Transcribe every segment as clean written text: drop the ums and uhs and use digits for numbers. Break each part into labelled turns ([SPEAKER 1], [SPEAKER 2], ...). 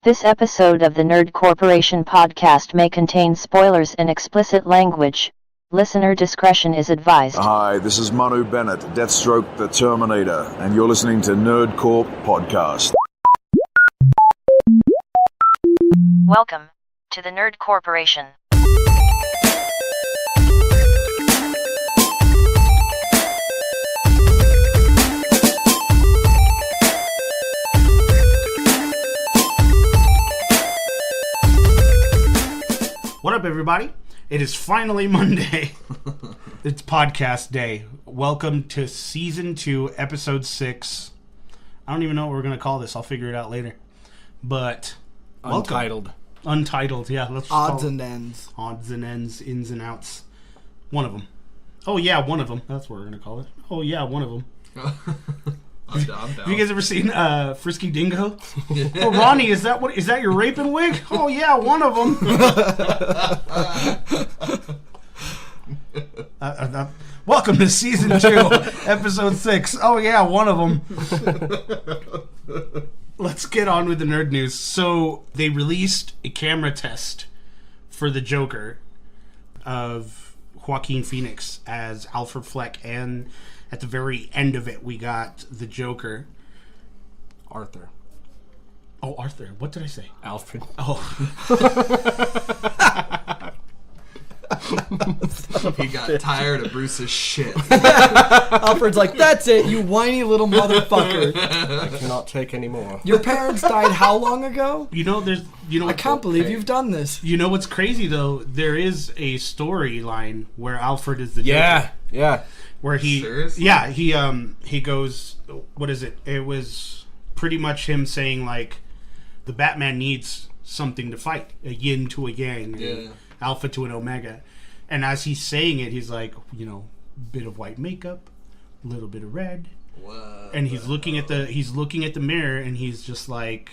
[SPEAKER 1] This episode of the Nerd Corporation podcast may contain spoilers and explicit language. Listener discretion is advised.
[SPEAKER 2] Hi, this is Manu Bennett, Deathstroke the Terminator, and you're listening to Nerd Corp Podcast.
[SPEAKER 1] Welcome to the Nerd Corporation.
[SPEAKER 3] What up, everybody? It is finally Monday. It's podcast day. Welcome to Season 2, Episode 6. I don't even know what we're going to call this. I'll figure it out later. But, welcome. Untitled, yeah. Let's
[SPEAKER 4] Odds and ends.
[SPEAKER 3] Odds and ends, ins and outs. One of them. Oh, yeah, one of them. That's what we're going to call it. Oh, yeah, one of them.
[SPEAKER 5] I'm down.
[SPEAKER 3] Have you guys ever seen Frisky Dingo? Oh, Ronnie, is that your raping wig? Oh, yeah, one of them. Welcome to Season 2, Episode 6. Oh, yeah, one of them. Let's get on with the nerd news. So, they released a camera test for the Joker of Joaquin Phoenix as Alfred Fleck, and at the very end of it, we got the Joker.
[SPEAKER 4] Arthur.
[SPEAKER 3] Oh, Arthur. What did I say?
[SPEAKER 4] Alfred.
[SPEAKER 3] Oh.
[SPEAKER 5] He got tired of Bruce's shit.
[SPEAKER 4] Alfred's like, that's it, you whiny little motherfucker.
[SPEAKER 6] I cannot take any more.
[SPEAKER 4] Your parents died how long ago? I can't believe you've done this.
[SPEAKER 3] You know what's crazy, though? There is a storyline where Alfred is the Joker.
[SPEAKER 6] Yeah.
[SPEAKER 3] Where he,
[SPEAKER 5] Seriously?
[SPEAKER 3] yeah, he goes, what is it? It was pretty much him saying, like, the Batman needs something to fight, a yin to a yang, an alpha to an omega. And as he's saying it, he's like, bit of white makeup, a little bit of red.
[SPEAKER 5] What?
[SPEAKER 3] And he's looking at the mirror, and he's just like,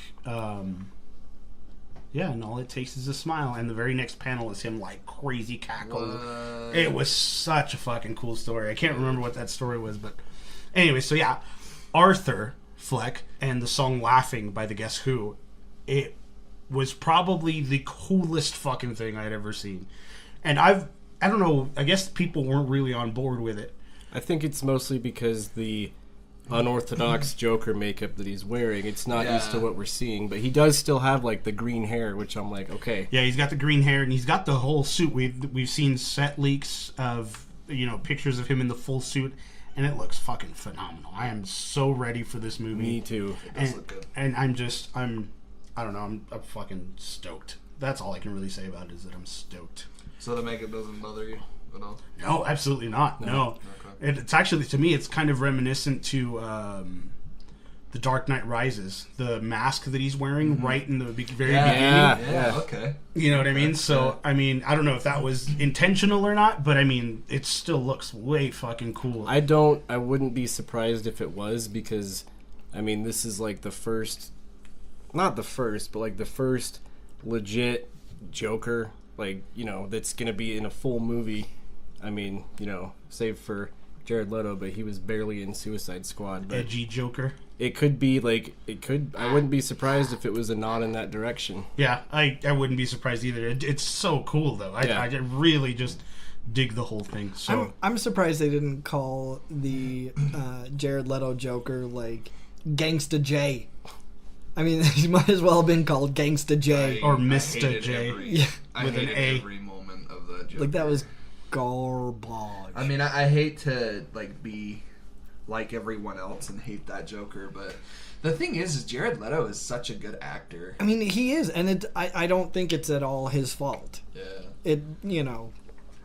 [SPEAKER 3] yeah, and all it takes is a smile. And the very next panel is him, like, crazy cackling.
[SPEAKER 5] What?
[SPEAKER 3] It was such a fucking cool story. I can't remember what that story was, but anyway, so yeah, Arthur Fleck and the song Laughing by the Guess Who, it was probably the coolest fucking thing I'd ever seen. And I don't know, I guess people weren't really on board with it.
[SPEAKER 6] I think it's mostly because the unorthodox Joker makeup that he's wearing, it's not used to what we're seeing, but he does still have, like, the green hair, which I'm like, okay.
[SPEAKER 3] Yeah, he's got the green hair, and he's got the whole suit. We've seen set leaks of, pictures of him in the full suit, and it looks fucking phenomenal. I am so ready for this movie.
[SPEAKER 6] Me too.
[SPEAKER 5] It does look good.
[SPEAKER 3] And I don't know, I'm fucking stoked. That's all I can really say about it, is that I'm stoked.
[SPEAKER 5] So the makeup doesn't bother you at all?
[SPEAKER 3] No, absolutely not. No.
[SPEAKER 5] Okay.
[SPEAKER 3] It's actually, to me, it's kind of reminiscent to The Dark Knight Rises. The mask that he's wearing right in the very beginning.
[SPEAKER 5] Yeah, okay.
[SPEAKER 3] You know what I mean? So, I don't know if that was intentional or not, but it still looks way fucking cool.
[SPEAKER 6] I wouldn't be surprised if it was, because, this is like the first, not the first, but like the first legit Joker, like, that's going to be in a full movie. Save for Jared Leto, but he was barely in Suicide Squad. But
[SPEAKER 3] edgy Joker.
[SPEAKER 6] It could be I wouldn't be surprised if it was a nod in that direction.
[SPEAKER 3] Yeah, I wouldn't be surprised either. It's so cool, though. I really just dig the whole thing. So
[SPEAKER 4] I'm surprised they didn't call the Jared Leto Joker, like, Gangsta J. He might as well have been called Gangsta J.
[SPEAKER 3] Or Mr. J.
[SPEAKER 5] I
[SPEAKER 3] with an
[SPEAKER 5] hated
[SPEAKER 3] A.
[SPEAKER 5] every moment of the Joker.
[SPEAKER 4] Like, that was garbage.
[SPEAKER 5] I hate to, like, be like everyone else and hate that Joker, but the thing is Jared Leto is such a good actor.
[SPEAKER 4] He is, and I don't think it's at all his fault.
[SPEAKER 5] Yeah.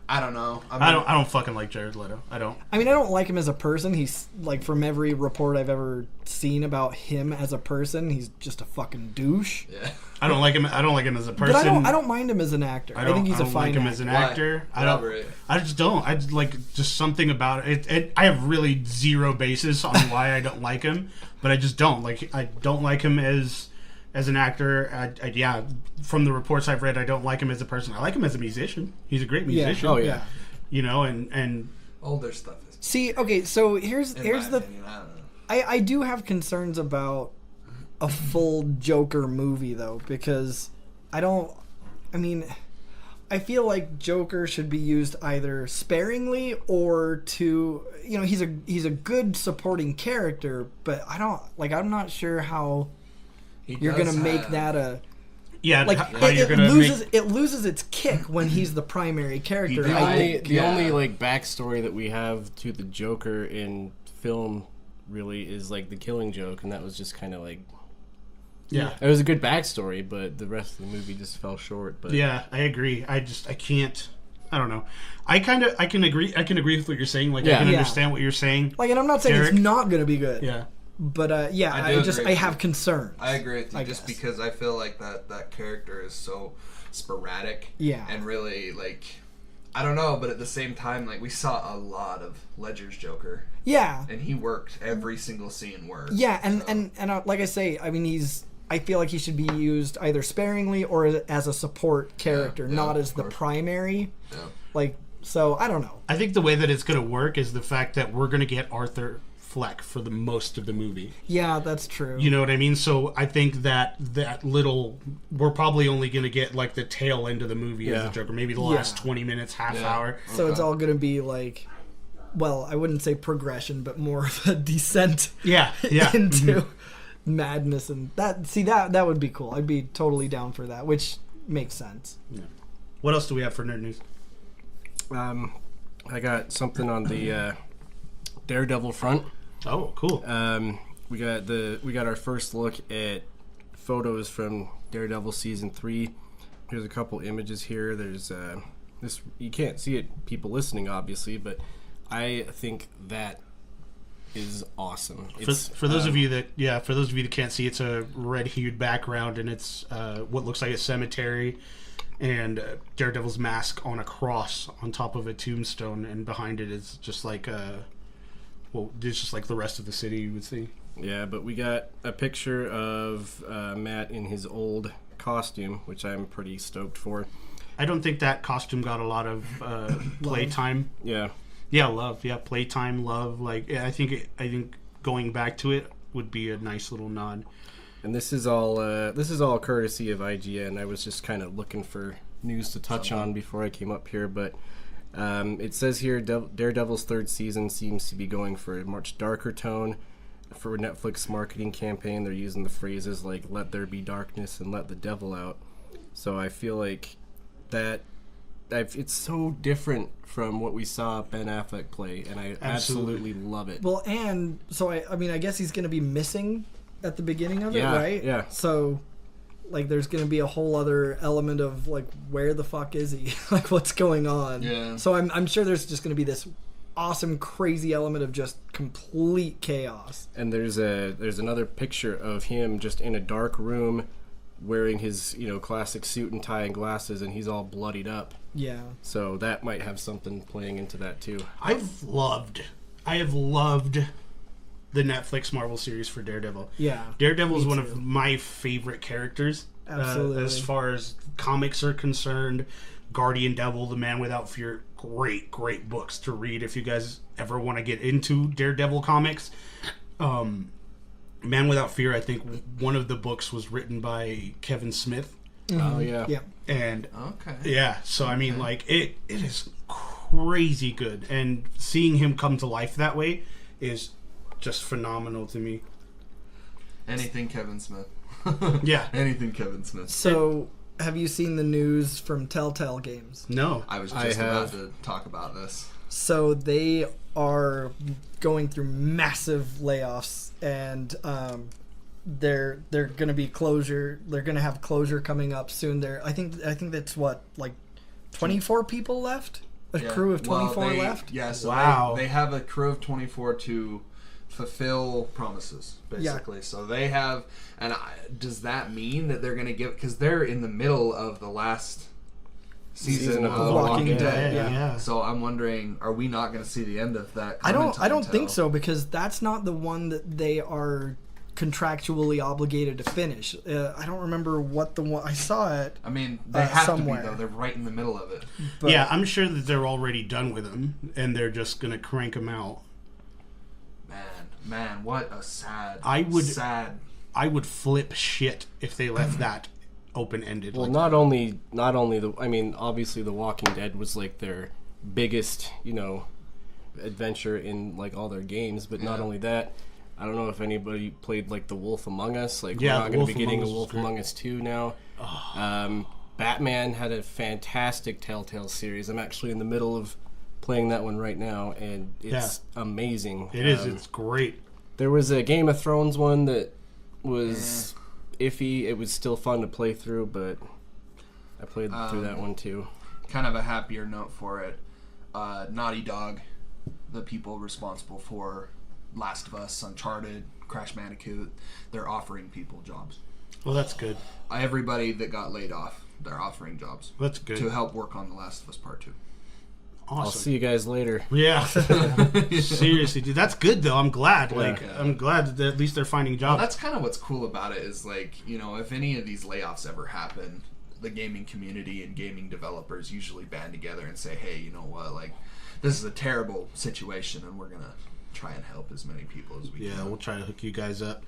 [SPEAKER 5] I don't know.
[SPEAKER 3] I don't fucking like Jared Leto. I don't.
[SPEAKER 4] I don't like him as a person. He's, like, from every report I've ever seen about him as a person, he's just a fucking douche.
[SPEAKER 5] Yeah.
[SPEAKER 3] I don't like him. I don't like him as a person.
[SPEAKER 4] But I don't mind him as an actor. I think he's a fine
[SPEAKER 3] like him
[SPEAKER 4] actor.
[SPEAKER 3] as an actor.
[SPEAKER 5] Why?
[SPEAKER 3] I just don't. I just like just something about it. I have really zero basis on why I don't like him, but I just don't. Like, I don't like him as an actor. Yeah, from the reports I've read, I don't like him as a person. I like him as a musician. He's a great musician.
[SPEAKER 6] Oh yeah.
[SPEAKER 3] And
[SPEAKER 5] older stuff is.
[SPEAKER 4] See, okay, so here's the.
[SPEAKER 5] Opinion, I don't know.
[SPEAKER 4] I do have concerns about a full Joker movie though, because I feel like Joker should be used either sparingly or to, he's a good supporting character, but I'm not sure how you're gonna make that a how you're gonna it loses its kick when he's the primary character.
[SPEAKER 6] The only backstory that we have to the Joker in film really is like the Killing Joke, and that was just kind of like. Yeah, it was a good backstory, but the rest of the movie just fell short. But
[SPEAKER 3] yeah, I agree. I can't. I don't know. I can agree with what you're saying. I can understand what you're saying.
[SPEAKER 4] And I'm not saying
[SPEAKER 3] Derek.
[SPEAKER 4] It's not going to be good.
[SPEAKER 3] Yeah.
[SPEAKER 4] But I have concerns.
[SPEAKER 5] I agree with you, just because I feel like that character is so sporadic.
[SPEAKER 4] Yeah.
[SPEAKER 5] And really I don't know, but at the same time, we saw a lot of Ledger's Joker.
[SPEAKER 4] Yeah.
[SPEAKER 5] And he worked. Every single scene worked.
[SPEAKER 4] Yeah, and like I say, I feel like he should be used either sparingly or as a support character, not as the primary. Yeah. So I don't know.
[SPEAKER 3] I think the way that it's going to work is the fact that we're going to get Arthur Fleck for the most of the movie.
[SPEAKER 4] Yeah, that's true.
[SPEAKER 3] You know what I mean? So I think that we're probably only going to get the tail end of the movie as the Joker, maybe the last 20 minutes, half hour.
[SPEAKER 4] So it's all going to be I wouldn't say progression, but more of a descent into madness, and that would be cool. I'd be totally down for that, which makes sense.
[SPEAKER 3] Yeah. What else do we have for nerd news?
[SPEAKER 6] I got something on the Daredevil front.
[SPEAKER 3] Oh, cool.
[SPEAKER 6] We got our first look at photos from Daredevil season 3. Here's a couple images here. There's this, you can't see it, people listening obviously, but I think that is awesome.
[SPEAKER 3] For those of you that can't see, it's a red-hued background, and it's what looks like a cemetery, and Daredevil's mask on a cross on top of a tombstone, and behind it is just it's just like the rest of the city you would see.
[SPEAKER 6] Yeah, but we got a picture of Matt in his old costume, which I'm pretty stoked for.
[SPEAKER 3] I don't think that costume got a lot of playtime.
[SPEAKER 6] Yeah.
[SPEAKER 3] Yeah, love. Yeah, playtime, love. I think going back to it would be a nice little nod.
[SPEAKER 6] And this is all courtesy of IGN. I was just kind of looking for news to touch on before I came up here, but it says here Daredevil's third season seems to be going for a much darker tone. For Netflix marketing campaign, they're using the phrases like "Let there be darkness" and "Let the devil out." So I feel like that. It's so different from what we saw Ben Affleck play, and I absolutely love it.
[SPEAKER 4] Well, and so I guess he's going to be missing at the beginning of it, right?
[SPEAKER 6] Yeah.
[SPEAKER 4] So, there's going to be a whole other element of where the fuck is he? What's going on?
[SPEAKER 5] Yeah.
[SPEAKER 4] So I'm sure there's just going to be this awesome, crazy element of just complete chaos.
[SPEAKER 6] And there's another picture of him just in a dark room, wearing his classic suit and tie and glasses, and he's all bloodied up.
[SPEAKER 4] Yeah.
[SPEAKER 6] So that might have something playing into that too.
[SPEAKER 3] I have loved the Netflix Marvel series for Daredevil.
[SPEAKER 4] Yeah.
[SPEAKER 3] Daredevil is one of my favorite characters.
[SPEAKER 4] Absolutely.
[SPEAKER 3] As far as comics are concerned, Guardian Devil, The Man Without Fear, great books to read if you guys ever want to get into Daredevil comics. Man Without Fear, I think one of the books was written by Kevin Smith.
[SPEAKER 6] Oh yeah.
[SPEAKER 4] Yeah.
[SPEAKER 3] And so it is crazy good, and seeing him come to life that way is just phenomenal to me.
[SPEAKER 5] Anything Kevin Smith.
[SPEAKER 3] Yeah.
[SPEAKER 5] Anything Kevin Smith.
[SPEAKER 4] So, have you seen the news from Telltale Games?
[SPEAKER 3] No.
[SPEAKER 5] I was just about to talk about this.
[SPEAKER 4] So they are going through massive layoffs, and they're going to be closure. They're going to have closure coming up soon. I think that's 24 people left. A crew of 24 left.
[SPEAKER 5] Yeah. So
[SPEAKER 3] wow.
[SPEAKER 5] They have a crew of 24 to fulfill promises, basically. Yeah. So they have, and does that mean that they're going to give? Because they're in the middle of the last season of The Walking Dead.
[SPEAKER 3] Yeah.
[SPEAKER 5] So I'm wondering, are we not going to see the end of that?
[SPEAKER 4] I don't think so, because that's not the one that they are contractually obligated to finish. I don't remember what the one I saw it.
[SPEAKER 5] I mean, they have
[SPEAKER 4] somewhere.
[SPEAKER 5] to be though. They're right in the middle of it.
[SPEAKER 3] But, yeah, I'm sure that they're already done with them, and they're just going to crank them out.
[SPEAKER 5] Man, what a sad
[SPEAKER 3] I would flip shit if they left that open ended.
[SPEAKER 6] Well, not only obviously The Walking Dead was like their biggest, adventure in like all their games, but not only that, I don't know if anybody played like The Wolf Among Us. Like, we're not going to be getting a Wolf Among Us 2 now. Batman had a fantastic Telltale series. I'm actually in the middle of playing that one right now, and it's amazing.
[SPEAKER 3] It is. It's great.
[SPEAKER 6] There was a Game of Thrones one that was iffy. It was still fun to play through, but I played through that one too.
[SPEAKER 5] Kind of a happier note for it. Naughty Dog, the people responsible for Last of Us, Uncharted, Crash Bandicoot, they're offering people jobs.
[SPEAKER 3] Well, that's good.
[SPEAKER 5] Everybody that got laid off, they're offering jobs.
[SPEAKER 3] That's good.
[SPEAKER 5] To help work on The Last of Us Part 2.
[SPEAKER 3] Awesome.
[SPEAKER 6] I'll see you guys later.
[SPEAKER 3] Yeah. Seriously, dude. That's good, though. I'm glad. I'm glad that at least they're finding jobs.
[SPEAKER 5] Well, that's kind of what's cool about it is, like, if any of these layoffs ever happen, the gaming community and gaming developers usually band together and say, hey, you know what, like, this is a terrible situation, and we're going to try and help as many people as we can.
[SPEAKER 3] Yeah, we'll try to hook you guys up.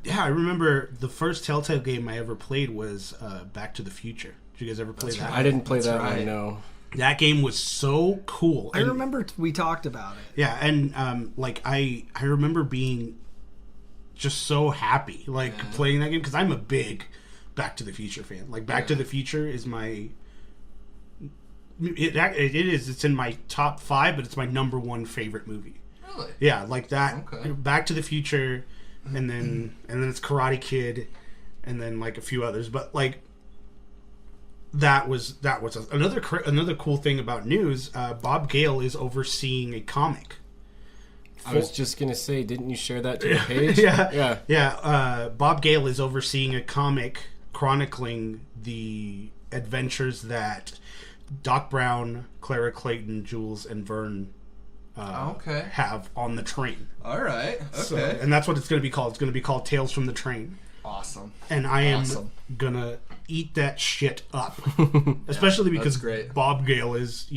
[SPEAKER 3] Yeah, I remember the first Telltale game I ever played was Back to the Future. Did you guys ever play that?
[SPEAKER 6] I didn't play that one, no.
[SPEAKER 3] That game was so cool.
[SPEAKER 4] I remember we talked about it.
[SPEAKER 3] Yeah, and I remember being just so happy playing that game because I'm a big Back to the Future fan. Like, Back to the Future is my... It's in my top 5, but it's my number 1 favorite movie.
[SPEAKER 5] Really?
[SPEAKER 3] Yeah, like that.
[SPEAKER 5] Okay.
[SPEAKER 3] Back to the Future, and then it's Karate Kid, and then like a few others. But like that was another cool thing about news. Bob Gale is overseeing a comic.
[SPEAKER 6] I was just gonna say, didn't you share that to the page?
[SPEAKER 3] Yeah. Bob Gale is overseeing a comic chronicling the adventures that Doc Brown, Clara Clayton, Jules, and Vern have on the train.
[SPEAKER 5] All right. Okay.
[SPEAKER 3] So, and that's what it's going to be called. It's going to be called Tales from the Train.
[SPEAKER 5] Awesome.
[SPEAKER 3] And I am going to eat that shit up. Especially because Bob Gale is,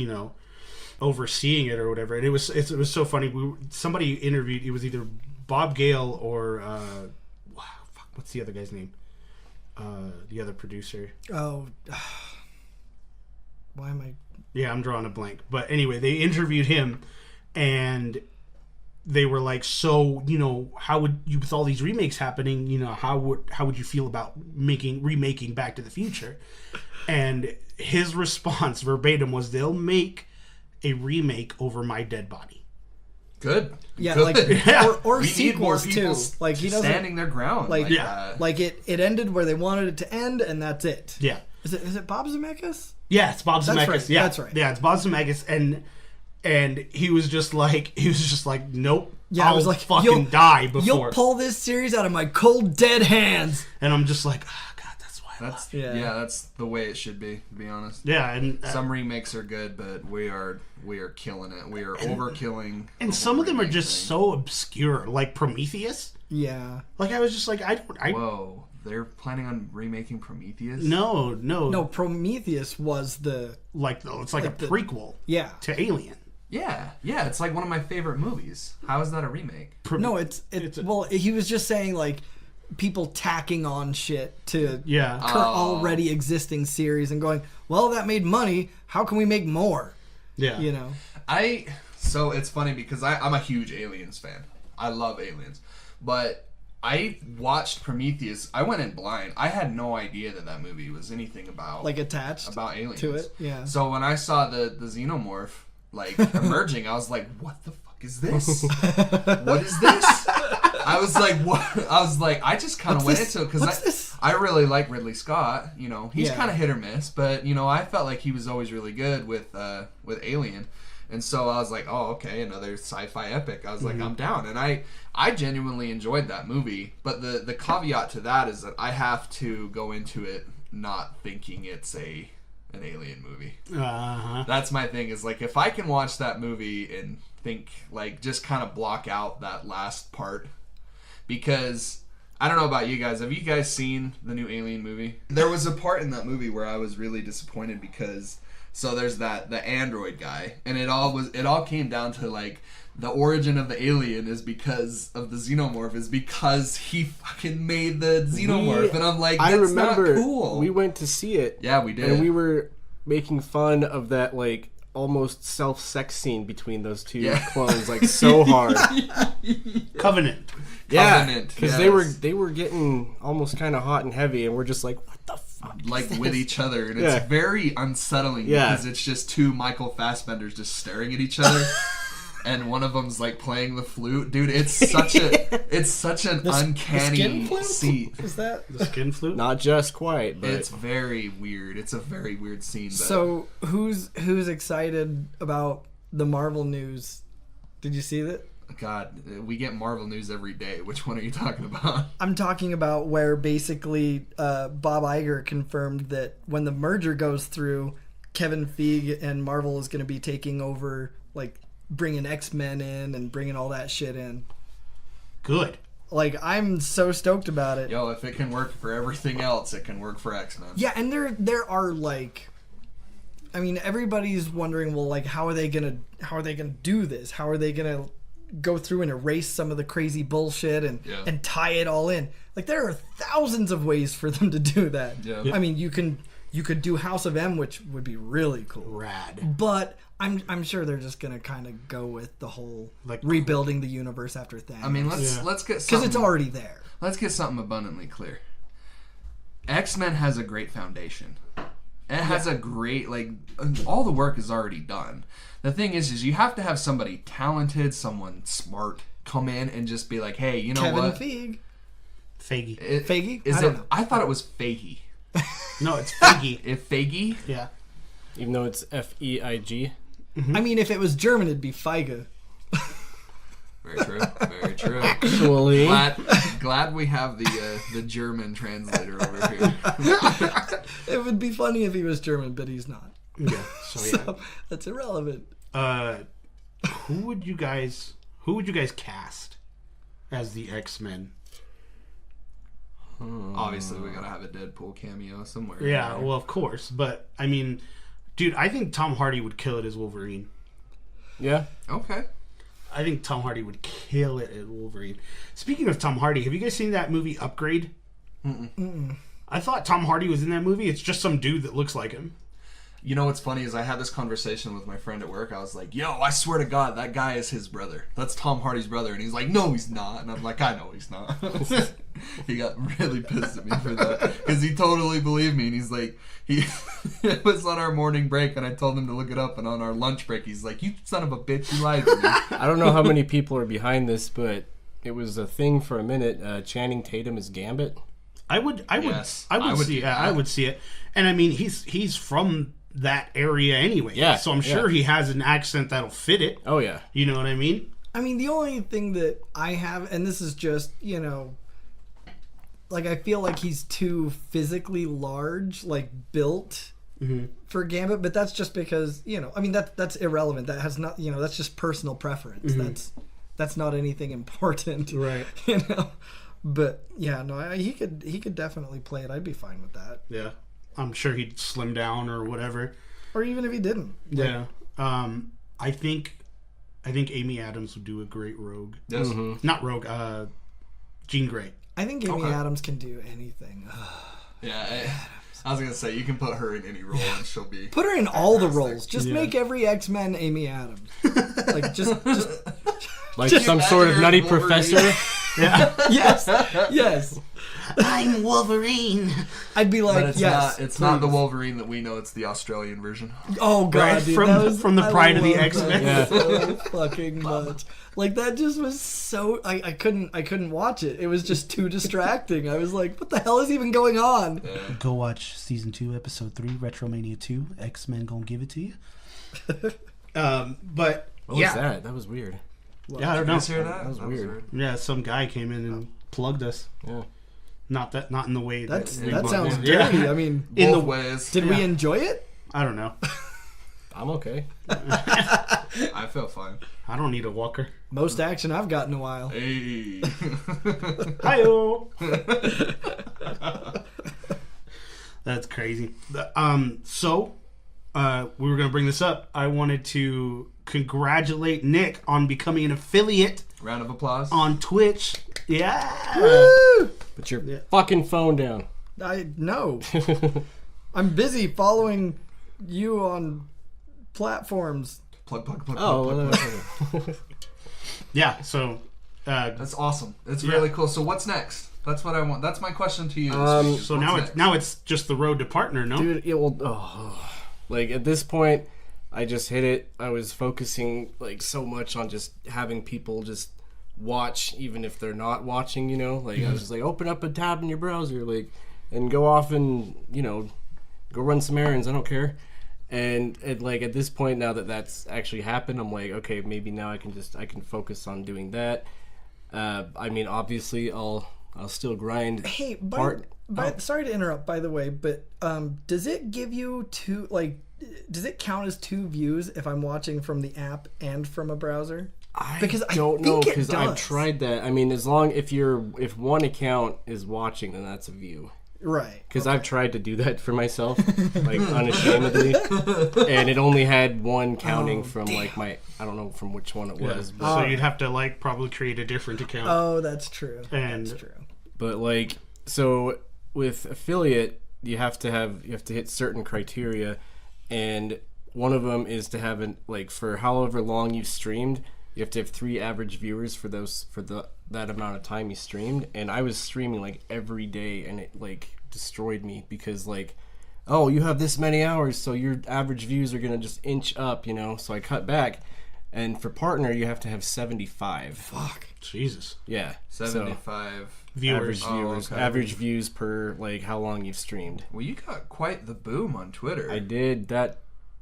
[SPEAKER 3] overseeing it or whatever. And it was so funny. Somebody interviewed, it was either Bob Gale or what's the other guy's name? The other producer.
[SPEAKER 4] Oh, why am I?
[SPEAKER 3] Yeah, I'm drawing a blank. But anyway, they interviewed him, and they were like, "So, how would you, with all these remakes happening, how would you feel about remaking Back to the Future?" And his response verbatim was, "They'll make a remake over my dead body."
[SPEAKER 5] Good.
[SPEAKER 4] Yeah,
[SPEAKER 5] Good.
[SPEAKER 4] or sequels too. Like, he doesn't
[SPEAKER 5] standing their ground.
[SPEAKER 4] Like it ended where they wanted it to end, and that's it.
[SPEAKER 3] Yeah.
[SPEAKER 4] Is it Bob Zemeckis?
[SPEAKER 3] Yeah, it's Bob Zemeckis.
[SPEAKER 4] Right.
[SPEAKER 3] Yeah,
[SPEAKER 4] that's right.
[SPEAKER 3] Yeah, it's Bob Zemeckis, and he was just like, nope.
[SPEAKER 4] Yeah,
[SPEAKER 3] I'll
[SPEAKER 4] I was like,
[SPEAKER 3] fucking die before.
[SPEAKER 4] You'll pull this series out of my cold dead hands.
[SPEAKER 3] And I'm just like, oh, God, that's why.
[SPEAKER 5] That's the way it should be. To be honest.
[SPEAKER 3] Yeah, and
[SPEAKER 5] some remakes are good, but we are killing it. We are overkilling.
[SPEAKER 3] And some of them are just so obscure, like Prometheus.
[SPEAKER 4] Yeah.
[SPEAKER 3] Like, I was just like,
[SPEAKER 5] Whoa. They're planning on remaking Prometheus?
[SPEAKER 3] No.
[SPEAKER 4] No, Prometheus was the...
[SPEAKER 3] it's like a prequel to Alien.
[SPEAKER 5] Yeah, it's like one of my favorite movies. How is that a remake?
[SPEAKER 4] No, it's well, he was just saying, like, people tacking on shit to already existing series and going, well, that made money. How can we make more?
[SPEAKER 3] Yeah.
[SPEAKER 5] So it's funny because I'm a huge Aliens fan. I love Aliens. But... I watched Prometheus. I went in blind. I had no idea that movie was anything about
[SPEAKER 4] attached
[SPEAKER 5] about aliens
[SPEAKER 4] to it. Yeah.
[SPEAKER 5] So when I saw the xenomorph emerging, I was like, "What the fuck is this? What is this?" I was like, "What?" I was like, I just kind of went into it because I really like Ridley Scott. He's kind of hit or miss, but I felt like he was always really good with Alien. And so I was like, oh, okay, another sci-fi epic. I was like, I'm down. And I genuinely enjoyed that movie. But the caveat to that is that I have to go into it not thinking it's an alien movie.
[SPEAKER 3] Uh-huh.
[SPEAKER 5] That's my thing, is like, if I can watch that movie and think, like, just kind of block out that last part. Because I don't know about you guys. Have you guys seen the new Alien movie? There was a part in that movie where I was really disappointed because there's the android guy, and it all came down to like the origin of the alien is because of the xenomorph is because he fucking made the xenomorph, and I'm like, that's
[SPEAKER 6] I remember
[SPEAKER 5] not cool.
[SPEAKER 6] We went to see it.
[SPEAKER 5] Yeah, we did.
[SPEAKER 6] And we were making fun of that like almost self-sex scene between those two clones like so hard.
[SPEAKER 3] Covenant.
[SPEAKER 5] Covenant,
[SPEAKER 6] because
[SPEAKER 5] yes.
[SPEAKER 6] they were getting almost kind of hot and heavy, and we're just like, what the fuck?
[SPEAKER 5] Like
[SPEAKER 6] is
[SPEAKER 5] with
[SPEAKER 6] this?
[SPEAKER 5] each other, and it's very unsettling because it's just two Michael Fassbenders just staring at each other, and one of them's like playing the flute. Dude, it's such an uncanny scene.
[SPEAKER 4] Is that
[SPEAKER 3] The skin flute?
[SPEAKER 6] Not just quite, but
[SPEAKER 5] It's very weird. It's a very weird scene. But
[SPEAKER 4] so? Who's excited about the Marvel news? Did you see that?
[SPEAKER 5] God, we get Marvel news every day. Which one are you talking about?
[SPEAKER 4] I'm talking about where basically Bob Iger confirmed that when the merger goes through, Kevin Feige and Marvel is going to be taking over, like bringing X-Men in and bringing all that shit in.
[SPEAKER 3] Good.
[SPEAKER 4] Like, I'm so stoked about it.
[SPEAKER 5] Yo, if it can work for everything else, it can work for X-Men.
[SPEAKER 4] Yeah, and there are like, I mean, everybody's wondering, well, like, how are they gonna do this? How are they gonna go through and erase some of the crazy bullshit and tie it all in? Like, there are thousands of ways for them to do that.
[SPEAKER 5] Yeah.
[SPEAKER 4] I mean, you could do House of M, which would be really cool.
[SPEAKER 3] Rad.
[SPEAKER 4] But I'm sure they're just gonna kind of go with the whole
[SPEAKER 3] Like,
[SPEAKER 4] rebuilding the universe after Thanos.
[SPEAKER 5] I mean, let's get
[SPEAKER 4] because
[SPEAKER 5] something.
[SPEAKER 4] it's already there.
[SPEAKER 5] Let's get something abundantly clear. X-Men has a great foundation. It has a great, like, all the work is already done. The thing is you have to have somebody talented, someone smart, come in and just be like, hey, you know
[SPEAKER 4] Kevin
[SPEAKER 5] what?
[SPEAKER 4] Feige.
[SPEAKER 3] Feige.
[SPEAKER 4] Feige?
[SPEAKER 5] Is
[SPEAKER 4] I don't know.
[SPEAKER 5] I thought it was Fahey.
[SPEAKER 3] No, it's Feige.
[SPEAKER 5] If Feige?
[SPEAKER 3] Yeah.
[SPEAKER 6] even though it's Feig.
[SPEAKER 4] I mean, if it was German, it'd be Feige.
[SPEAKER 5] Very true. Very true.
[SPEAKER 6] Actually,
[SPEAKER 5] Glad we have the German translator over here.
[SPEAKER 4] It would be funny if he was German, but he's not.
[SPEAKER 3] Yeah. So yeah.
[SPEAKER 4] So that's irrelevant.
[SPEAKER 3] Who would you guys cast as the X-Men?
[SPEAKER 5] Obviously, we gotta have a Deadpool cameo somewhere.
[SPEAKER 3] Yeah, well, of course, but I mean, dude, I think Tom Hardy would kill it as Wolverine.
[SPEAKER 6] yeah.
[SPEAKER 5] Okay.
[SPEAKER 3] I think Tom Hardy would kill it as Wolverine. Speaking of Tom Hardy, have you guys seen that movie Upgrade?
[SPEAKER 4] Mm-mm.
[SPEAKER 3] I thought Tom Hardy was in that movie. It's just some dude that looks like him.
[SPEAKER 5] You know what's funny is I had this conversation with my friend at work. I was like, yo, I swear to God, that guy is his brother. That's Tom Hardy's brother. And he's like, no, he's not. And I'm like, I know he's not. He got really pissed at me for that. Because he totally believed me. And he's like, it was on our morning break and I told him to look it up. And on our lunch break, he's like, you son of a bitch, you lied to me.
[SPEAKER 6] I don't know how many people are behind this, but it was a thing for a minute. Channing Tatum is Gambit.
[SPEAKER 3] I would
[SPEAKER 5] Yes,
[SPEAKER 3] see
[SPEAKER 5] do
[SPEAKER 3] it.
[SPEAKER 5] that.
[SPEAKER 3] I would see it. And I mean, he's from that area anyway.
[SPEAKER 6] Yeah,
[SPEAKER 3] So I'm sure he has an accent that'll fit it.
[SPEAKER 6] Oh yeah.
[SPEAKER 3] You know what I mean?
[SPEAKER 4] I mean, the only thing that I have, and this is just, like, I feel like he's too physically large, like, built for Gambit, but that's just because, I mean, that's irrelevant. That has not, that's just personal preference. That's not anything important.
[SPEAKER 3] Right.
[SPEAKER 4] But, yeah, no, he could definitely play it. I'd be fine with that.
[SPEAKER 3] Yeah. I'm sure he'd slim down or whatever.
[SPEAKER 4] Or even if he didn't.
[SPEAKER 3] Yeah. I think Amy Adams would do a great Rogue.
[SPEAKER 5] Yes.
[SPEAKER 3] Not Rogue, Jean Grey.
[SPEAKER 4] I think Amy Adams can do anything.
[SPEAKER 5] Yeah. I was going to say, you can put her in any role and she'll be...
[SPEAKER 4] Put her in all the roles. Just
[SPEAKER 3] Yeah.
[SPEAKER 4] make every X-Men Amy Adams. Like, just
[SPEAKER 6] Like some sort of nutty
[SPEAKER 5] Wolverine.
[SPEAKER 6] professor.
[SPEAKER 4] yes.
[SPEAKER 3] I'm Wolverine.
[SPEAKER 4] I'd be like,
[SPEAKER 5] But it's
[SPEAKER 4] yes.
[SPEAKER 5] not. It's not the
[SPEAKER 4] please.
[SPEAKER 5] Wolverine that we know. It's the Australian version.
[SPEAKER 4] Oh god,
[SPEAKER 3] Right,
[SPEAKER 4] dude,
[SPEAKER 3] from-
[SPEAKER 4] that was,
[SPEAKER 3] from the
[SPEAKER 4] I
[SPEAKER 3] Pride of the
[SPEAKER 4] love
[SPEAKER 3] X-Men.
[SPEAKER 4] that
[SPEAKER 6] Yeah.
[SPEAKER 4] so fucking much. Like that just was so. I couldn't watch it. It was just too distracting. I was like, what the hell is even going on?
[SPEAKER 3] Go watch season 2, episode 3, Retromania 2. X-Men gonna give it to you. But
[SPEAKER 6] What
[SPEAKER 3] yeah,
[SPEAKER 6] was that? That was weird.
[SPEAKER 3] yeah, I don't know.
[SPEAKER 5] You guys hear that?
[SPEAKER 6] That was weird.
[SPEAKER 3] Yeah, some guy came in and plugged us.
[SPEAKER 6] Yeah.
[SPEAKER 3] Not in the way
[SPEAKER 4] That
[SPEAKER 3] that
[SPEAKER 4] sounds
[SPEAKER 3] Yeah.
[SPEAKER 4] dirty. I mean,
[SPEAKER 3] In
[SPEAKER 5] Both
[SPEAKER 3] the-
[SPEAKER 5] ways.
[SPEAKER 4] did we enjoy it?
[SPEAKER 3] I don't know.
[SPEAKER 6] I'm okay.
[SPEAKER 5] I feel fine.
[SPEAKER 3] I don't need a walker.
[SPEAKER 4] Most action I've got in a while.
[SPEAKER 5] Hey.
[SPEAKER 3] Hi-yo. That's crazy. So, we were going to bring this up. I wanted to congratulate Nick on becoming an affiliate
[SPEAKER 5] Round of applause.
[SPEAKER 3] on Twitch. Yeah.
[SPEAKER 4] Woo!
[SPEAKER 6] Put your fucking phone down.
[SPEAKER 4] I know. I'm busy following you on platforms.
[SPEAKER 5] Plug.
[SPEAKER 6] Oh,
[SPEAKER 3] Yeah, so...
[SPEAKER 5] That's awesome. It's really cool. So what's next? That's what I want. That's my question to you.
[SPEAKER 3] so now it's just the road to partner, no?
[SPEAKER 6] dude, it will. Like at this point, I just hit it. I was focusing like so much on just having people just watch, even if they're not watching. You know, like I was just like, open up a tab in your browser, like, and go off and go run some errands. I don't care. And like at this point, now that that's actually happened, I'm like, okay, maybe now I can focus on doing that. I mean, obviously, I'll still grind.
[SPEAKER 4] Hey,
[SPEAKER 6] Oh.
[SPEAKER 4] sorry to interrupt, by the way, but does it give you does it count as 2 views if I'm watching from the app and from a browser? Because I
[SPEAKER 6] don't know,
[SPEAKER 4] think it
[SPEAKER 6] because I've
[SPEAKER 4] does.
[SPEAKER 6] tried that. I mean, if one account is watching, then that's a view.
[SPEAKER 4] Right.
[SPEAKER 6] Because I've tried to do that for myself, like unashamedly, and it only had one counting from like I don't know from which one it was, but,
[SPEAKER 3] So you'd have to like probably create a different account.
[SPEAKER 4] Oh, that's true.
[SPEAKER 3] And-
[SPEAKER 4] That's true.
[SPEAKER 6] but like so with affiliate, you have to hit certain criteria, and one of them is to have for however long you've streamed, you have to have 3 average viewers for that amount of time you streamed. And I was streaming like every day, and it like destroyed me because like, oh, you have this many hours, so your average views are gonna just inch up, so I cut back. And for partner, you have to have 75.
[SPEAKER 4] Fuck.
[SPEAKER 3] Jesus.
[SPEAKER 6] Yeah,
[SPEAKER 5] 75
[SPEAKER 3] Viewers.
[SPEAKER 6] average views per like how long you've streamed.
[SPEAKER 5] Well, you got quite the boom on Twitter.
[SPEAKER 6] I did that.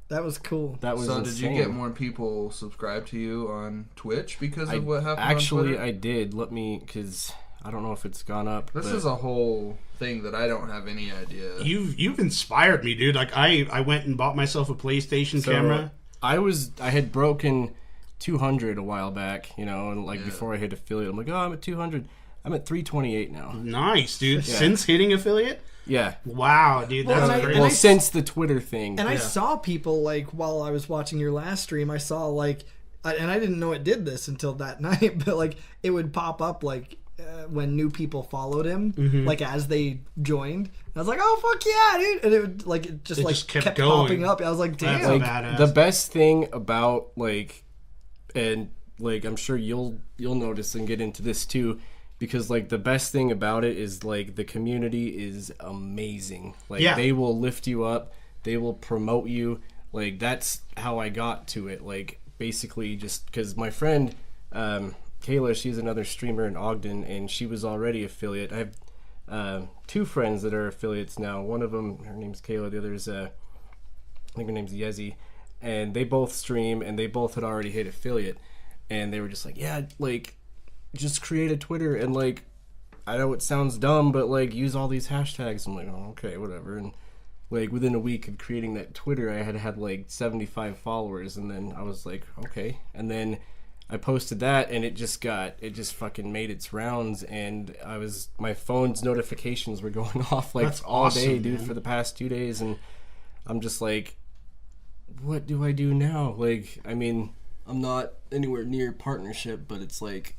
[SPEAKER 4] That was cool.
[SPEAKER 6] That was
[SPEAKER 5] So
[SPEAKER 6] insane.
[SPEAKER 5] did you get more people subscribed to you on Twitch because of what happened
[SPEAKER 6] Actually,
[SPEAKER 5] on Twitter?
[SPEAKER 6] I did. Because I don't know if it's gone up.
[SPEAKER 5] This
[SPEAKER 6] but
[SPEAKER 5] is a whole thing that I don't have any idea.
[SPEAKER 3] You've inspired me, dude. Like I went and bought myself a PlayStation
[SPEAKER 6] so
[SPEAKER 3] camera.
[SPEAKER 6] I had broken 200 a while back, and like before I hit affiliate, I'm like, oh, I'm at 200. I'm at 328 now.
[SPEAKER 3] Nice, dude. Since hitting affiliate?
[SPEAKER 6] Yeah.
[SPEAKER 3] Wow, dude.
[SPEAKER 4] Well,
[SPEAKER 3] That's
[SPEAKER 4] and I-
[SPEAKER 3] great.
[SPEAKER 4] and
[SPEAKER 6] Well, since the Twitter thing.
[SPEAKER 4] And I saw people like while I was watching your last stream, I saw like, and I didn't know it did this until that night, but like it would pop up like when new people followed him, like as they joined. I was like, oh fuck yeah, dude! And it just kept
[SPEAKER 3] going.
[SPEAKER 4] popping up. I was like, damn.
[SPEAKER 3] That's
[SPEAKER 6] like
[SPEAKER 3] badass.
[SPEAKER 6] the best thing about and I'm sure you'll notice and get into this too, because like the best thing about it is like the community is amazing. Like they will lift you up, they will promote you. Like that's how I got to it. Like basically just because my friend Kayla, she's another streamer in Ogden, and she was already affiliate. I have 2 friends that are affiliates now. One of them, her name's Kayla. The other is I think her name's Yezi. And they both stream, and they both had already hit affiliate. And they were just like, yeah, like, just create a Twitter, and, like, I know it sounds dumb, but, like, use all these hashtags. I'm like, oh, okay, whatever. And, like, within a week of creating that Twitter, I had, like, 75 followers, and then I was like, okay. And then I posted that, and it just fucking made its rounds, and my phone's notifications were going off, like,
[SPEAKER 3] That's
[SPEAKER 6] all day,
[SPEAKER 3] awesome,
[SPEAKER 6] dude,
[SPEAKER 3] man.
[SPEAKER 6] for the past 2 days, and I'm just like, what do I do now? Like, I mean, I'm not anywhere near partnership, but it's like,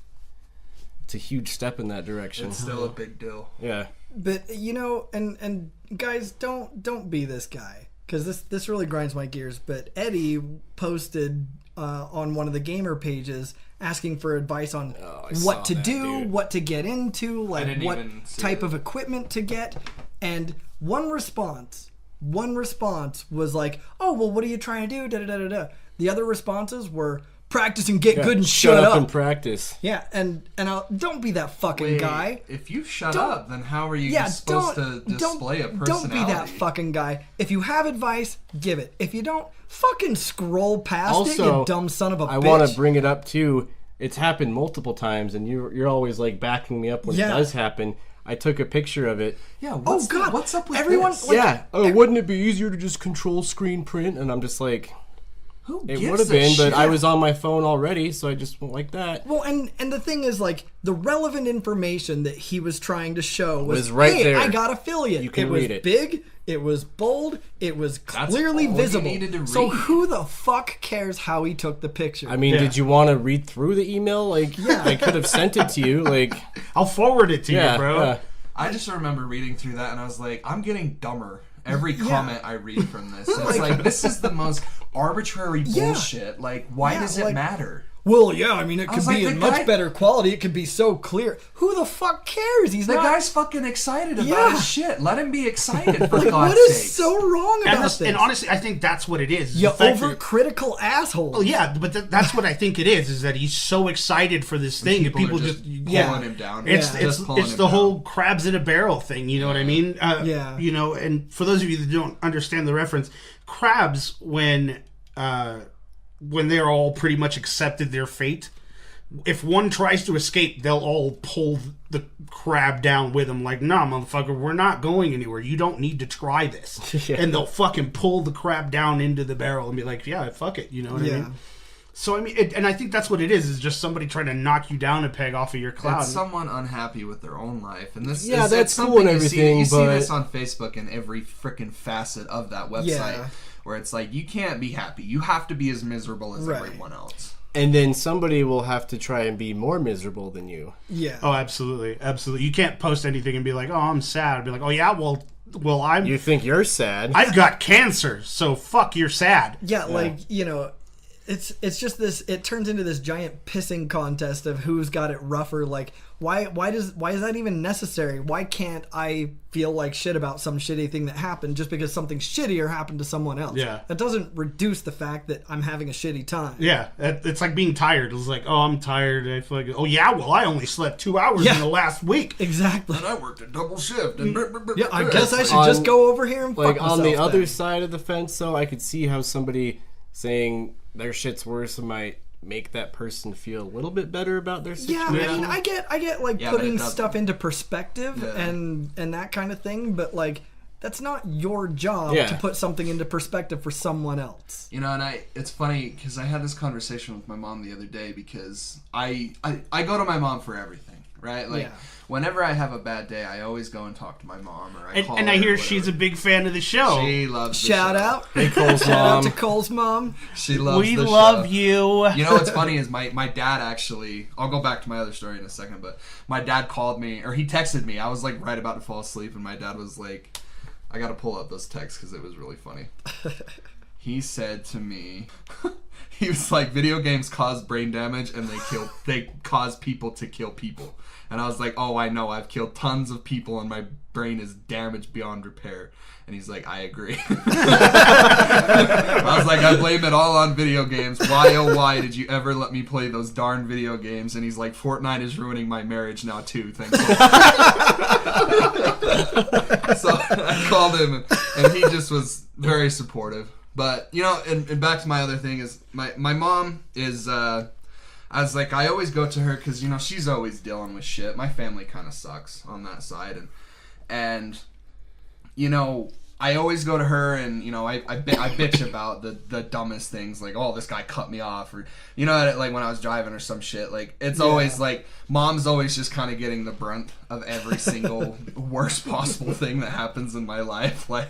[SPEAKER 6] it's a huge step in that direction.
[SPEAKER 5] It's still a big deal.
[SPEAKER 6] Yeah.
[SPEAKER 4] But and guys, don't be this guy, because this really grinds my gears. But Eddie posted on one of the gamer pages asking for advice on what to do, what to get into, like
[SPEAKER 5] didn't
[SPEAKER 4] what
[SPEAKER 5] even see
[SPEAKER 4] type
[SPEAKER 5] it.
[SPEAKER 4] of equipment to get, and one response was like, oh well, what are you trying to do? Da da da da da. The other responses were practice and get good and shut up.
[SPEAKER 6] and practice.
[SPEAKER 4] Yeah, and don't be that fucking guy.
[SPEAKER 5] If you shut
[SPEAKER 4] Don't-
[SPEAKER 5] up, then how are you
[SPEAKER 4] Yeah,
[SPEAKER 5] supposed to display a personality?
[SPEAKER 4] don't be that fucking guy. If you have advice, give it. If you don't, fucking scroll past it,
[SPEAKER 6] Also,
[SPEAKER 4] you dumb son of a
[SPEAKER 6] I
[SPEAKER 4] bitch.
[SPEAKER 6] want to bring it up too. It's happened multiple times, and you're always like backing me up when
[SPEAKER 4] Yeah.
[SPEAKER 6] it does happen. I took a picture of it.
[SPEAKER 5] Yeah,
[SPEAKER 4] Oh God,
[SPEAKER 5] what's up with
[SPEAKER 4] everyone?
[SPEAKER 5] this?
[SPEAKER 4] Like,
[SPEAKER 6] Yeah. Oh, wouldn't it be easier to just control screen print? And I'm just like,
[SPEAKER 5] Who
[SPEAKER 6] It
[SPEAKER 5] gives
[SPEAKER 6] would have
[SPEAKER 5] a
[SPEAKER 6] been, but
[SPEAKER 5] shit?
[SPEAKER 6] I was on my phone already, so I just went like that.
[SPEAKER 4] Well, and the thing is, like, the relevant information that he was trying to show was
[SPEAKER 6] right
[SPEAKER 4] hey,
[SPEAKER 6] there.
[SPEAKER 4] I got affiliate.
[SPEAKER 6] You can
[SPEAKER 4] it was
[SPEAKER 6] read it.
[SPEAKER 4] big, it was bold, it was clearly
[SPEAKER 5] all you
[SPEAKER 4] visible.
[SPEAKER 5] needed to
[SPEAKER 4] So
[SPEAKER 5] read.
[SPEAKER 4] who the fuck cares how he took the picture?
[SPEAKER 6] I mean,
[SPEAKER 3] Yeah.
[SPEAKER 6] did you want to read through the email? Like, I could have sent it to you. Like,
[SPEAKER 3] I'll forward it to
[SPEAKER 6] yeah,
[SPEAKER 3] you, bro.
[SPEAKER 6] yeah.
[SPEAKER 5] I just remember reading through that and I was like, I'm getting dumber every comment I read from this. It's like, this is the most arbitrary bullshit. Like, why does it
[SPEAKER 4] like-
[SPEAKER 5] matter?
[SPEAKER 4] Well, yeah, I mean, it could
[SPEAKER 5] was
[SPEAKER 4] be
[SPEAKER 5] like,
[SPEAKER 4] in
[SPEAKER 5] the
[SPEAKER 4] much
[SPEAKER 5] guy-
[SPEAKER 4] better quality. It could be so clear. Who the fuck cares? He's
[SPEAKER 5] The
[SPEAKER 4] not.
[SPEAKER 5] guy's fucking excited about
[SPEAKER 4] Yeah.
[SPEAKER 5] his shit. Let him be excited, for
[SPEAKER 4] like,
[SPEAKER 5] God's
[SPEAKER 4] what is
[SPEAKER 5] sakes.
[SPEAKER 4] so wrong about this?
[SPEAKER 3] And honestly, I think that's what it is.
[SPEAKER 4] you
[SPEAKER 3] the fact that-
[SPEAKER 4] overcritical asshole.
[SPEAKER 3] Oh yeah, but that's what I think it is that he's so excited for this thing, and people
[SPEAKER 5] are
[SPEAKER 3] just
[SPEAKER 5] pulling him down.
[SPEAKER 3] It's
[SPEAKER 4] Yeah.
[SPEAKER 3] it's
[SPEAKER 5] Just pulling
[SPEAKER 3] it's
[SPEAKER 5] him
[SPEAKER 3] the
[SPEAKER 5] down.
[SPEAKER 3] whole crabs in a barrel thing. You know what I mean?
[SPEAKER 4] Yeah.
[SPEAKER 3] You know, and for those of you that don't understand the reference, crabs when they're all pretty much accepted their fate, if one tries to escape, they'll all pull the crab down with them. Like, nah, motherfucker, we're not going anywhere. You don't need to try this.
[SPEAKER 6] Yeah.
[SPEAKER 3] And they'll fucking pull the crab down into the barrel and be like, yeah, fuck it. You know what I
[SPEAKER 4] Yeah.
[SPEAKER 3] mean? So, I mean, and I think that's what it is just somebody trying to knock you down a peg off of your cloud.
[SPEAKER 5] It's someone unhappy with their own life, and this
[SPEAKER 6] Yeah,
[SPEAKER 5] is
[SPEAKER 6] that's
[SPEAKER 5] it's
[SPEAKER 6] cool
[SPEAKER 5] something
[SPEAKER 6] and everything,
[SPEAKER 5] You see
[SPEAKER 6] but-
[SPEAKER 5] this on Facebook in every freaking facet of that website,
[SPEAKER 4] Yeah.
[SPEAKER 5] where it's like you can't be happy. You have to be as miserable as
[SPEAKER 4] Right.
[SPEAKER 5] everyone else.
[SPEAKER 6] And then somebody will have to try and be more miserable than you.
[SPEAKER 4] Yeah.
[SPEAKER 3] Oh, absolutely, absolutely. You can't post anything and be like, "Oh, I'm sad." I'd be like, "Oh yeah, well,
[SPEAKER 6] You think you're sad.
[SPEAKER 3] I've got cancer, so fuck, you're sad."
[SPEAKER 4] Yeah, like, you know, it's just this, it turns into this giant pissing contest of who's got it rougher. Like, why is that even necessary? Why can't I feel like shit about some shitty thing that happened just because something shittier happened to someone else?
[SPEAKER 3] Yeah.
[SPEAKER 4] That doesn't reduce the fact that I'm having a shitty time.
[SPEAKER 3] Yeah, it's like being tired. It's like, "Oh, I'm tired." I feel like, "Oh yeah, well, I only slept 2 hours
[SPEAKER 4] Yeah.
[SPEAKER 3] in the last week."
[SPEAKER 4] Exactly.
[SPEAKER 5] And I worked a double shift. And
[SPEAKER 4] Yeah, I guess I should
[SPEAKER 6] On-
[SPEAKER 4] just go over here and
[SPEAKER 6] Like,
[SPEAKER 4] fuck
[SPEAKER 6] on the
[SPEAKER 4] myself
[SPEAKER 6] other
[SPEAKER 4] then.
[SPEAKER 6] side of the fence, though, I could see how somebody saying their shit's worse might make that person feel a little bit better about their
[SPEAKER 4] Yeah,
[SPEAKER 6] situation.
[SPEAKER 4] I mean, I get like
[SPEAKER 5] Yeah, but
[SPEAKER 4] putting
[SPEAKER 5] it doesn't.
[SPEAKER 4] stuff into perspective
[SPEAKER 5] Yeah.
[SPEAKER 4] and that kind of thing, but like that's not your job
[SPEAKER 6] Yeah.
[SPEAKER 4] to put something into perspective for someone else.
[SPEAKER 5] You know, and it's funny because I had this conversation with my mom the other day because I go to my mom for everything, right? Like,
[SPEAKER 4] Yeah.
[SPEAKER 5] whenever I have a bad day, I always go and talk to my mom, or I call
[SPEAKER 3] And
[SPEAKER 5] her
[SPEAKER 3] I
[SPEAKER 5] or
[SPEAKER 3] hear
[SPEAKER 5] whatever.
[SPEAKER 3] she's a big fan of the show.
[SPEAKER 5] She loves the
[SPEAKER 4] Shout
[SPEAKER 5] show.
[SPEAKER 4] out.
[SPEAKER 6] Hey, Cole's
[SPEAKER 4] Shout out
[SPEAKER 6] mom.
[SPEAKER 4] to Cole's mom.
[SPEAKER 5] She loves
[SPEAKER 3] We
[SPEAKER 5] the
[SPEAKER 3] love
[SPEAKER 5] show.
[SPEAKER 3] you.
[SPEAKER 5] You know what's funny is my dad actually, I'll go back to my other story in a second, but my dad called me, or he texted me. I was like right about to fall asleep, and my dad was like, I gotta pull up those texts because it was really funny. He said to me, he was like, video games cause brain damage and they cause people to kill people. And I was like, oh, I know, I've killed tons of people and my brain is damaged beyond repair. And he's like, I agree. I was like, I blame it all on video games. Why, oh, why did you ever let me play those darn video games? And he's like, Fortnite is ruining my marriage now, too. Thanks. So I called him, and he just was very supportive. But, you know, and back to my other thing is, my mom is, I was like, I always go to her because, you know, she's always dealing with shit. My family kind of sucks on that side. And you know, I always go to her and, you know, I bitch about the dumbest things, like, oh, this guy cut me off, or, you know, like when I was driving or some shit. Like, it's always like, mom's always just kind of getting the brunt of every single worst possible thing that happens in my life. Like,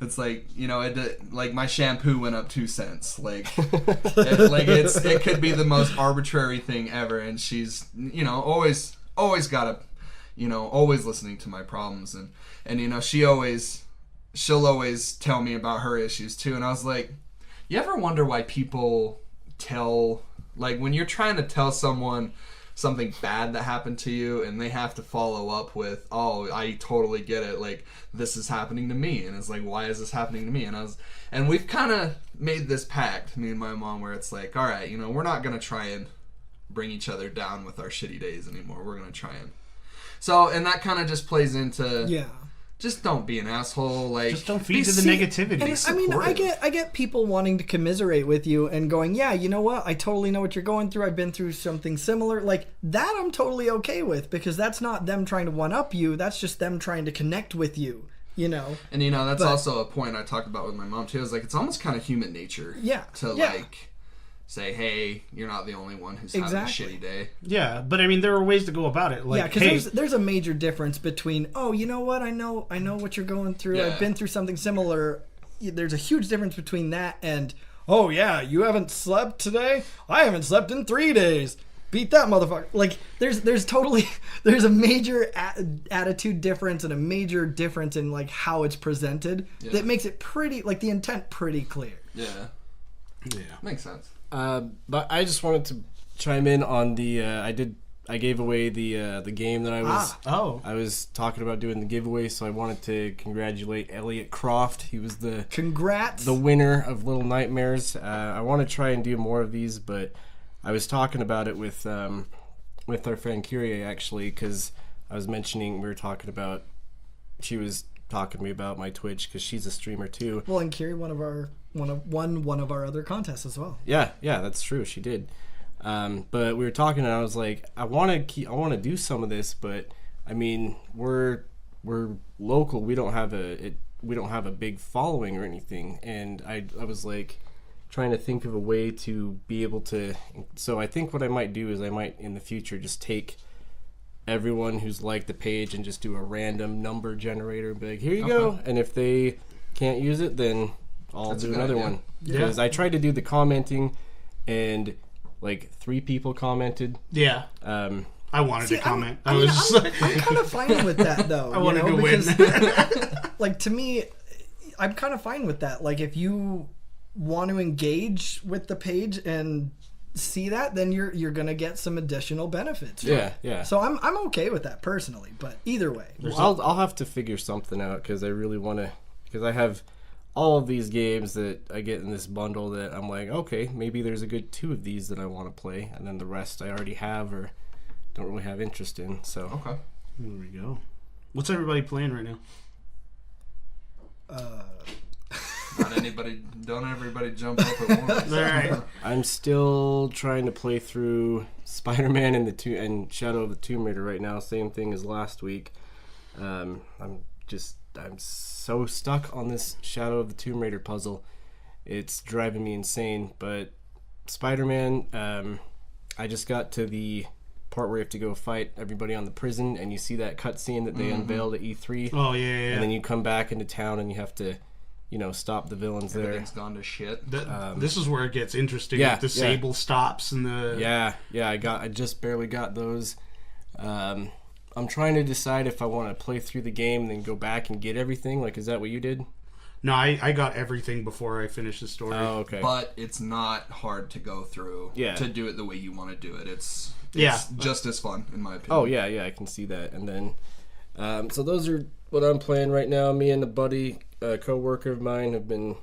[SPEAKER 5] it's like, you know, like my shampoo went up 2 cents. Like, it could be the most arbitrary thing ever, and she's, you know, always gotta, you know, always listening to my problems, and you know, she'll always tell me about her issues too. And I was like, you ever wonder why people tell, like, when you're trying to tell someone something bad that happened to you and they have to follow up with, oh, I totally get it, like, this is happening to me, and it's like, why is this happening to me? And we've kind of made this pact, me and my mom, where it's like, all right, you know, we're not gonna try and bring each other down with our shitty days anymore. We're gonna try and, so, and that kind of just plays into,
[SPEAKER 4] Yeah.
[SPEAKER 5] just don't be an asshole. Like,
[SPEAKER 3] Just don't feed to the negativity.
[SPEAKER 4] And I mean, I get people wanting to commiserate with you and going, yeah, you know what? I totally know what you're going through. I've been through something similar. Like, that I'm totally okay with, because that's not them trying to one-up you. That's just them trying to connect with you. you know.
[SPEAKER 5] And that's also a point I talked about with my mom too. Is like it's almost kind of human nature. To like say, hey, you're not the only one who's having a shitty day.
[SPEAKER 3] Yeah, but I mean, there are ways to go about it. Like,
[SPEAKER 4] because there's a major difference between, oh, you know what, I know what you're going through.
[SPEAKER 5] Yeah.
[SPEAKER 4] I've been through something similar. There's a huge difference between that and, oh yeah, you haven't slept today? I haven't slept in 3 days. Beat that motherfucker. Like, there's totally, there's a major attitude difference and a major difference in like how it's presented that makes it pretty, like the intent pretty clear.
[SPEAKER 5] Yeah. Makes sense.
[SPEAKER 6] But I just wanted to chime in on the I gave away the game that I was I was talking about doing the giveaway, so I wanted to congratulate Elliot Croft. He was the winner of Little Nightmares. I want to try and do more of these, but I was talking about it with our friend Kyrie actually, because I was mentioning we were talking about, she was talking to me about my Twitch because she's a streamer too.
[SPEAKER 4] Well, and Kyrie won one of our other contests as well.
[SPEAKER 6] Yeah, that's true. She did. But we were talking, and I was like, I want to do some of this, but I mean, we're local. We don't have a big following or anything, and I was like trying to think of a way to be able to. So I think what I might do is I might in the future just take everyone who's liked the page and just do a random number generator and be like, here you go, and if they can't use it, then I'll do another one. Because I tried to do the commenting, and like 3 people commented.
[SPEAKER 3] Yeah. I wanted to comment. I'm
[SPEAKER 4] kind of fine with that though.
[SPEAKER 3] I wanted to win.
[SPEAKER 4] Like, to me, I'm kind of fine with that. Like, if you want to engage with the page and see that, then you're gonna get some additional benefits.
[SPEAKER 6] Yeah.
[SPEAKER 4] So I'm okay with that personally. But either way,
[SPEAKER 6] I'll have to figure something out because I really want to. Because I have all of these games that I get in this bundle that I'm like, okay, maybe there's a good 2 of these that I want to play, and then the rest I already have or don't really have interest in. So
[SPEAKER 5] okay,
[SPEAKER 3] here we go. What's everybody playing right now?
[SPEAKER 5] Don't everybody jump up at once.
[SPEAKER 3] All right.
[SPEAKER 6] I'm still trying to play through Spider-Man and Shadow of the Tomb Raider right now. Same thing as last week. I'm so stuck on this Shadow of the Tomb Raider puzzle. It's driving me insane. But Spider-Man, I just got to the part where you have to go fight everybody on the prison, and you see that cutscene that they unveiled at E3.
[SPEAKER 3] Oh, yeah.
[SPEAKER 6] And then you come back into town, and you have to, stop the villains there.
[SPEAKER 5] Everything's gone to shit.
[SPEAKER 3] This is where it gets interesting.
[SPEAKER 6] Yeah,
[SPEAKER 3] with the Sable stops and the...
[SPEAKER 6] Yeah, I just barely got those. I'm trying to decide if I want to play through the game and then go back and get everything. Like, is that what you did?
[SPEAKER 3] No, I got everything before I finished the story.
[SPEAKER 6] Oh, okay.
[SPEAKER 5] But it's not hard to go through to do it the way you want to do it. It's just as fun, in my opinion.
[SPEAKER 6] Oh, yeah, I can see that. And then, so those are what I'm playing right now. Me and a buddy, a co-worker of mine, have been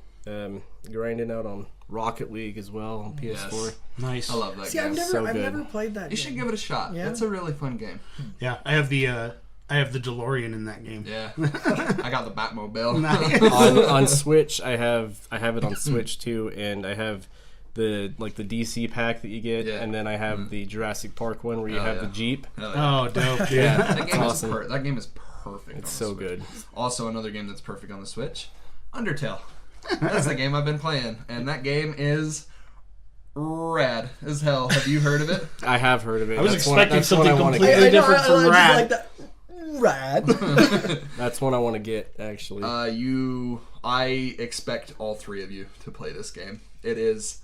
[SPEAKER 6] grinding out on Rocket League as well on PS4.
[SPEAKER 5] Yes.
[SPEAKER 3] Nice.
[SPEAKER 5] I love that
[SPEAKER 4] See,
[SPEAKER 5] game.
[SPEAKER 4] I've never played that game.
[SPEAKER 5] You should give it a shot.
[SPEAKER 4] Yeah.
[SPEAKER 5] It's a really fun game.
[SPEAKER 3] Yeah, I have the DeLorean in that game.
[SPEAKER 5] Yeah. I got the Batmobile.
[SPEAKER 6] on Switch, I have it on Switch too, and I have the DC pack that you get, and then I have the Jurassic Park one where you have the Jeep.
[SPEAKER 3] Oh, dope.
[SPEAKER 6] Yeah,
[SPEAKER 5] that game is
[SPEAKER 6] awesome.
[SPEAKER 5] That game is perfect.
[SPEAKER 6] It's so good.
[SPEAKER 5] Also, another game that's perfect on the Switch, Undertale. That's the game I've been playing, and that game is rad as hell. Have you heard of it?
[SPEAKER 6] I have heard of it.
[SPEAKER 3] I was expecting something
[SPEAKER 6] I
[SPEAKER 3] completely different from
[SPEAKER 4] I
[SPEAKER 3] Rad.
[SPEAKER 4] just like that. Rad.
[SPEAKER 6] That's one I want to get, actually.
[SPEAKER 5] I expect all 3 of you to play this game. It is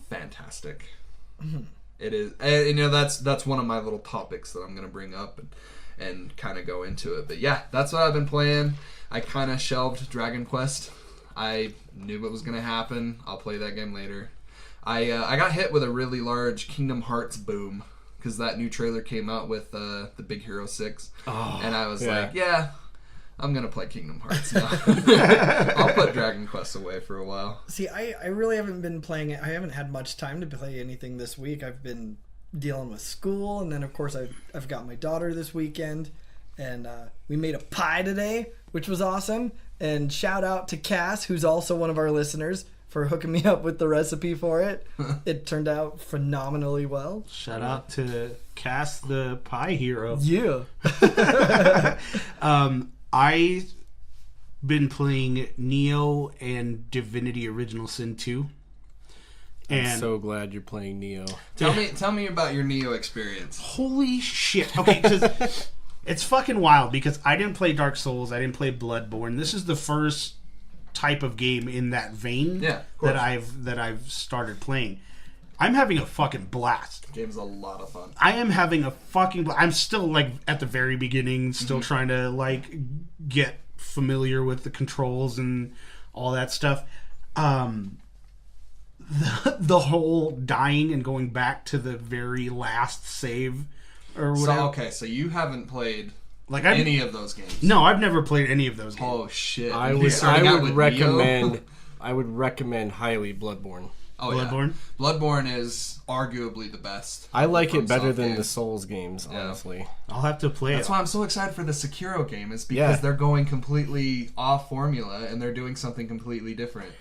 [SPEAKER 5] fantastic. Mm-hmm. It is, and that's one of my little topics that I'm going to bring up and kind of go into it. But yeah, that's what I've been playing. I kind of shelved Dragon Quest. I knew what was going to happen. I'll play that game later. I got hit with a really large Kingdom Hearts boom because that new trailer came out with the Big Hero 6. And I was like, I'm going to play Kingdom Hearts now. I'll put Dragon Quest away for a while.
[SPEAKER 4] See, I really haven't been playing it. I haven't had much time to play anything this week. I've been dealing with school, and then of course I've got my daughter this weekend, and we made a pie today, which was awesome. And shout out to Cass, who's also one of our listeners, for hooking me up with the recipe for it. It turned out phenomenally well.
[SPEAKER 3] Shout out to Cass, the pie hero.
[SPEAKER 4] Yeah.
[SPEAKER 3] I been playing Neo and Divinity Original Sin 2.
[SPEAKER 6] I'm so glad you're playing Neo.
[SPEAKER 5] Tell me about your Neo experience.
[SPEAKER 3] Holy shit. Okay, because it's fucking wild because I didn't play Dark Souls, I didn't play Bloodborne. This is the first type of game in that vein that I've started playing. I'm having a fucking blast.
[SPEAKER 5] The game's a lot of fun.
[SPEAKER 3] I am having a fucking blast. I'm still like at the very beginning, still trying to like get familiar with the controls and all that stuff. The whole dying and going back to the very last save or whatever.
[SPEAKER 5] So you haven't played
[SPEAKER 3] like
[SPEAKER 5] any of those games?
[SPEAKER 3] No, I've never played any of those games.
[SPEAKER 5] Oh shit!
[SPEAKER 6] I would recommend highly Bloodborne.
[SPEAKER 5] Oh,
[SPEAKER 3] Bloodborne?
[SPEAKER 5] Yeah. Bloodborne is arguably the best.
[SPEAKER 6] I like it better than the Souls games, honestly.
[SPEAKER 3] I'll have to play
[SPEAKER 5] That's why I'm so excited for the Sekiro game, is because they're going completely off formula and they're doing something completely different.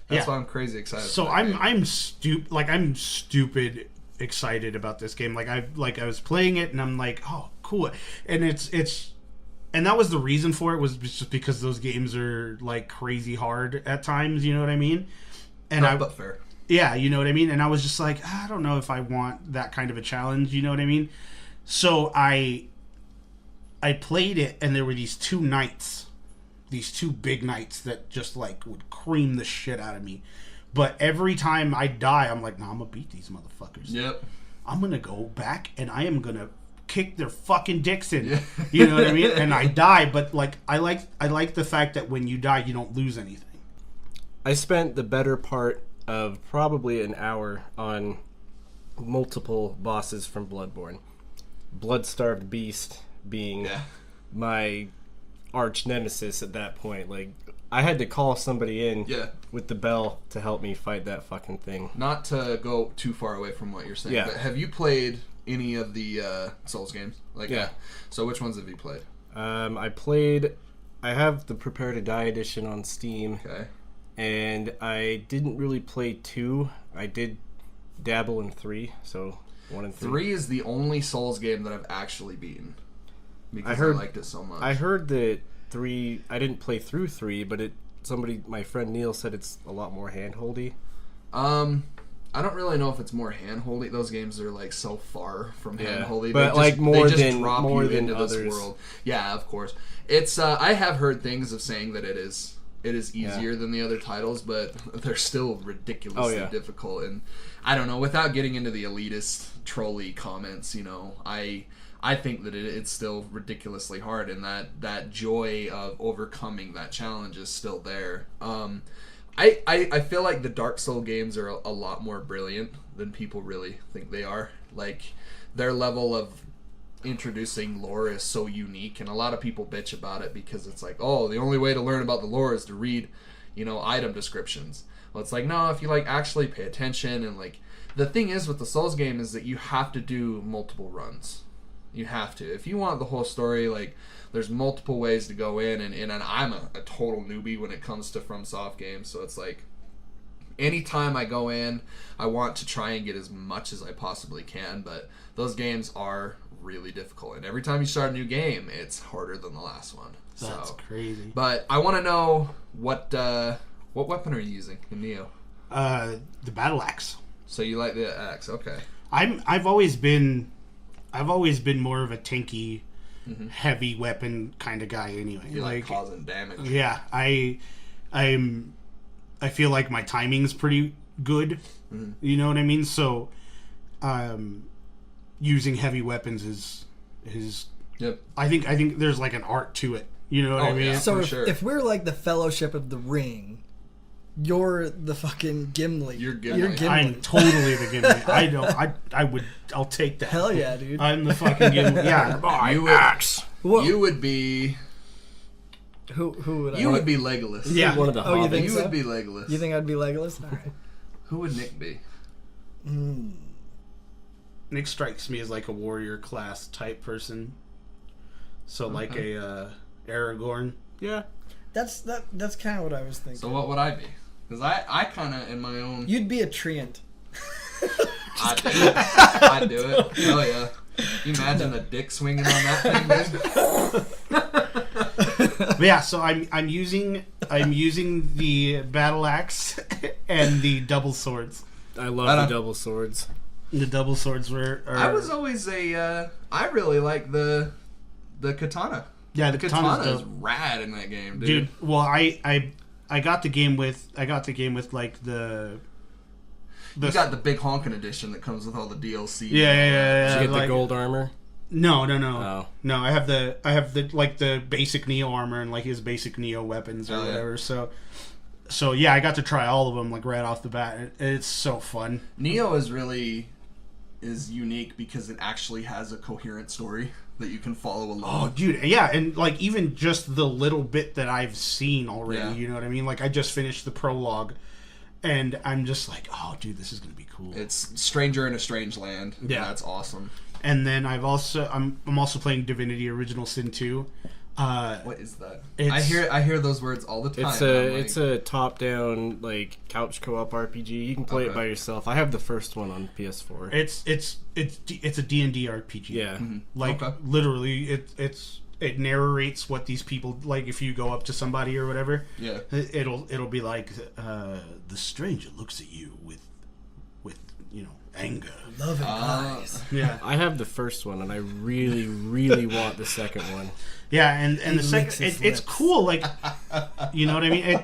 [SPEAKER 5] That's why I'm crazy excited.
[SPEAKER 3] So I'm stupid excited about this game. I was playing it and I'm like, oh, cool. And it's and that was the reason for it, was just because those games are like crazy hard at times, you know what I mean? And
[SPEAKER 5] but fair.
[SPEAKER 3] Yeah, you know what I mean? And I was just like, I don't know if I want that kind of a challenge, you know what I mean? So I played it, and there were these two big knights that just like would cream the shit out of me. But every time I die, I'm like, nah, I'm gonna beat these motherfuckers.
[SPEAKER 5] Yep.
[SPEAKER 3] I'm gonna go back and I am gonna kick their fucking dicks in. Yeah. You know what I mean? And I die, but like I like the fact that when you die, you don't lose anything.
[SPEAKER 6] I spent the better part of probably an hour on multiple bosses from Bloodborne. Blood-Starved Beast being my arch nemesis at that point. Like, I had to call somebody in with the bell to help me fight that fucking thing.
[SPEAKER 5] Not to go too far away from what you're saying, but have you played any of the Souls games? So which ones have you played?
[SPEAKER 6] I have the Prepare to Die edition on Steam.
[SPEAKER 5] Okay.
[SPEAKER 6] And I didn't really play 2. I did dabble in 3, so 1 and 3.
[SPEAKER 5] 3 is the only Souls game that I've actually beaten because I liked it so much.
[SPEAKER 6] I heard that 3. I didn't play through 3, but my friend Neil said it's a lot more hand-holdy.
[SPEAKER 5] I don't really know if it's more hand-holdy. Those games are like so far from hand-holdy,
[SPEAKER 6] but
[SPEAKER 5] they just
[SPEAKER 6] drop
[SPEAKER 5] you
[SPEAKER 6] than
[SPEAKER 5] into
[SPEAKER 6] others.
[SPEAKER 5] This world. Yeah, of course. It's I have heard things of saying that it is easier than the other titles, but they're still ridiculously difficult. And I don't know, without getting into the elitist trolley comments, you know, I think that it's still ridiculously hard, and that joy of overcoming that challenge is still there. I feel like the Dark Souls games are a lot more brilliant than people really think they are. Like, their level of introducing lore is so unique, and a lot of people bitch about it because it's like, oh, the only way to learn about the lore is to read, you know, item descriptions. Well, it's like, no, if you like actually pay attention, and like the thing is with the Souls game is that you have to do multiple runs. You have to. If you want the whole story, like, there's multiple ways to go in, and I'm a total newbie when it comes to FromSoft games, so it's like, anytime I go in, I want to try and get as much as I possibly can, but those games are really difficult, and every time you start a new game, it's harder than the last one.
[SPEAKER 3] That's crazy.
[SPEAKER 5] But I want to know what weapon are you using in Neo?
[SPEAKER 3] The battle axe.
[SPEAKER 5] So you like the axe? Okay.
[SPEAKER 3] I've always been more of a tanky, heavy weapon kind of guy. Anyway,
[SPEAKER 5] you like causing damage.
[SPEAKER 3] Yeah, I feel like my timing's pretty good. Mm-hmm. You know what I mean? So, using heavy weapons is
[SPEAKER 5] Yep.
[SPEAKER 3] I think there's like an art to it. You know what I mean?
[SPEAKER 5] Yeah,
[SPEAKER 4] so
[SPEAKER 5] if
[SPEAKER 4] we're like the Fellowship of the Ring, you're the fucking Gimli.
[SPEAKER 5] You're Gimli.
[SPEAKER 3] I'm totally the Gimli. I'll take that.
[SPEAKER 4] Hell yeah, dude.
[SPEAKER 3] I'm the fucking Gimli. Yeah.
[SPEAKER 5] You would be.
[SPEAKER 4] Who would I?
[SPEAKER 5] You would be Legolas.
[SPEAKER 3] Yeah.
[SPEAKER 6] One of the
[SPEAKER 4] you think
[SPEAKER 5] you
[SPEAKER 4] so?
[SPEAKER 5] would be Legolas.
[SPEAKER 4] You think I'd be Legolas? All right.
[SPEAKER 5] Who would Nick be?
[SPEAKER 3] Nick strikes me as like a warrior class type person. So like a Aragorn.
[SPEAKER 6] Yeah.
[SPEAKER 4] That's kind of what I was thinking.
[SPEAKER 5] So what would I be? Because I kind of in my own.
[SPEAKER 4] You'd be a treant.
[SPEAKER 5] I'd do it. Hell yeah. Can you imagine the dick swinging on that thing, dude?
[SPEAKER 3] But yeah, so I'm using the battle axe and the double swords.
[SPEAKER 6] I love the double swords.
[SPEAKER 3] The double swords were.
[SPEAKER 5] I was always I really like the katana.
[SPEAKER 3] Yeah, the
[SPEAKER 5] katana
[SPEAKER 3] katana's
[SPEAKER 5] is
[SPEAKER 3] dope.
[SPEAKER 5] rad in that game,
[SPEAKER 3] Dude, well, I got the game with like the.
[SPEAKER 5] You got the big honkin' edition that comes with all the DLC.
[SPEAKER 3] Yeah.
[SPEAKER 6] Did you get
[SPEAKER 3] like,
[SPEAKER 6] the gold armor?
[SPEAKER 3] No.
[SPEAKER 6] Oh.
[SPEAKER 3] No, I have the like the basic Neo armor and like his basic Neo weapons or whatever. So yeah, I got to try all of them like right off the bat. It's so fun.
[SPEAKER 5] Neo is unique because it actually has a coherent story that you can follow along.
[SPEAKER 3] Oh, dude, yeah, and like even just the little bit that I've seen already,
[SPEAKER 5] Yeah.
[SPEAKER 3] you know what I mean? Like I just finished the prologue, and I'm just like, oh, dude, this is gonna be cool.
[SPEAKER 5] It's Stranger in a Strange Land.
[SPEAKER 3] Yeah.
[SPEAKER 5] That's awesome.
[SPEAKER 3] And then I'm also playing Divinity Original Sin 2.
[SPEAKER 5] What is that?
[SPEAKER 3] It's-
[SPEAKER 5] I hear those words all the time.
[SPEAKER 6] It's a top down like couch co-op RPG. You can play it by yourself. I have the first one on PS4.
[SPEAKER 3] It's a D&D RPG.
[SPEAKER 6] Yeah.
[SPEAKER 3] Like literally, it narrates what these people like. If you go up to somebody or whatever,
[SPEAKER 5] Yeah.
[SPEAKER 3] it'll be like the stranger looks at you with anger.
[SPEAKER 4] Loving eyes.
[SPEAKER 3] Yeah,
[SPEAKER 6] I have the first one, and I really, really want the second one.
[SPEAKER 3] yeah, and the
[SPEAKER 4] licks
[SPEAKER 3] second
[SPEAKER 4] his
[SPEAKER 3] it's
[SPEAKER 4] lips.
[SPEAKER 3] cool. Like you know what I mean.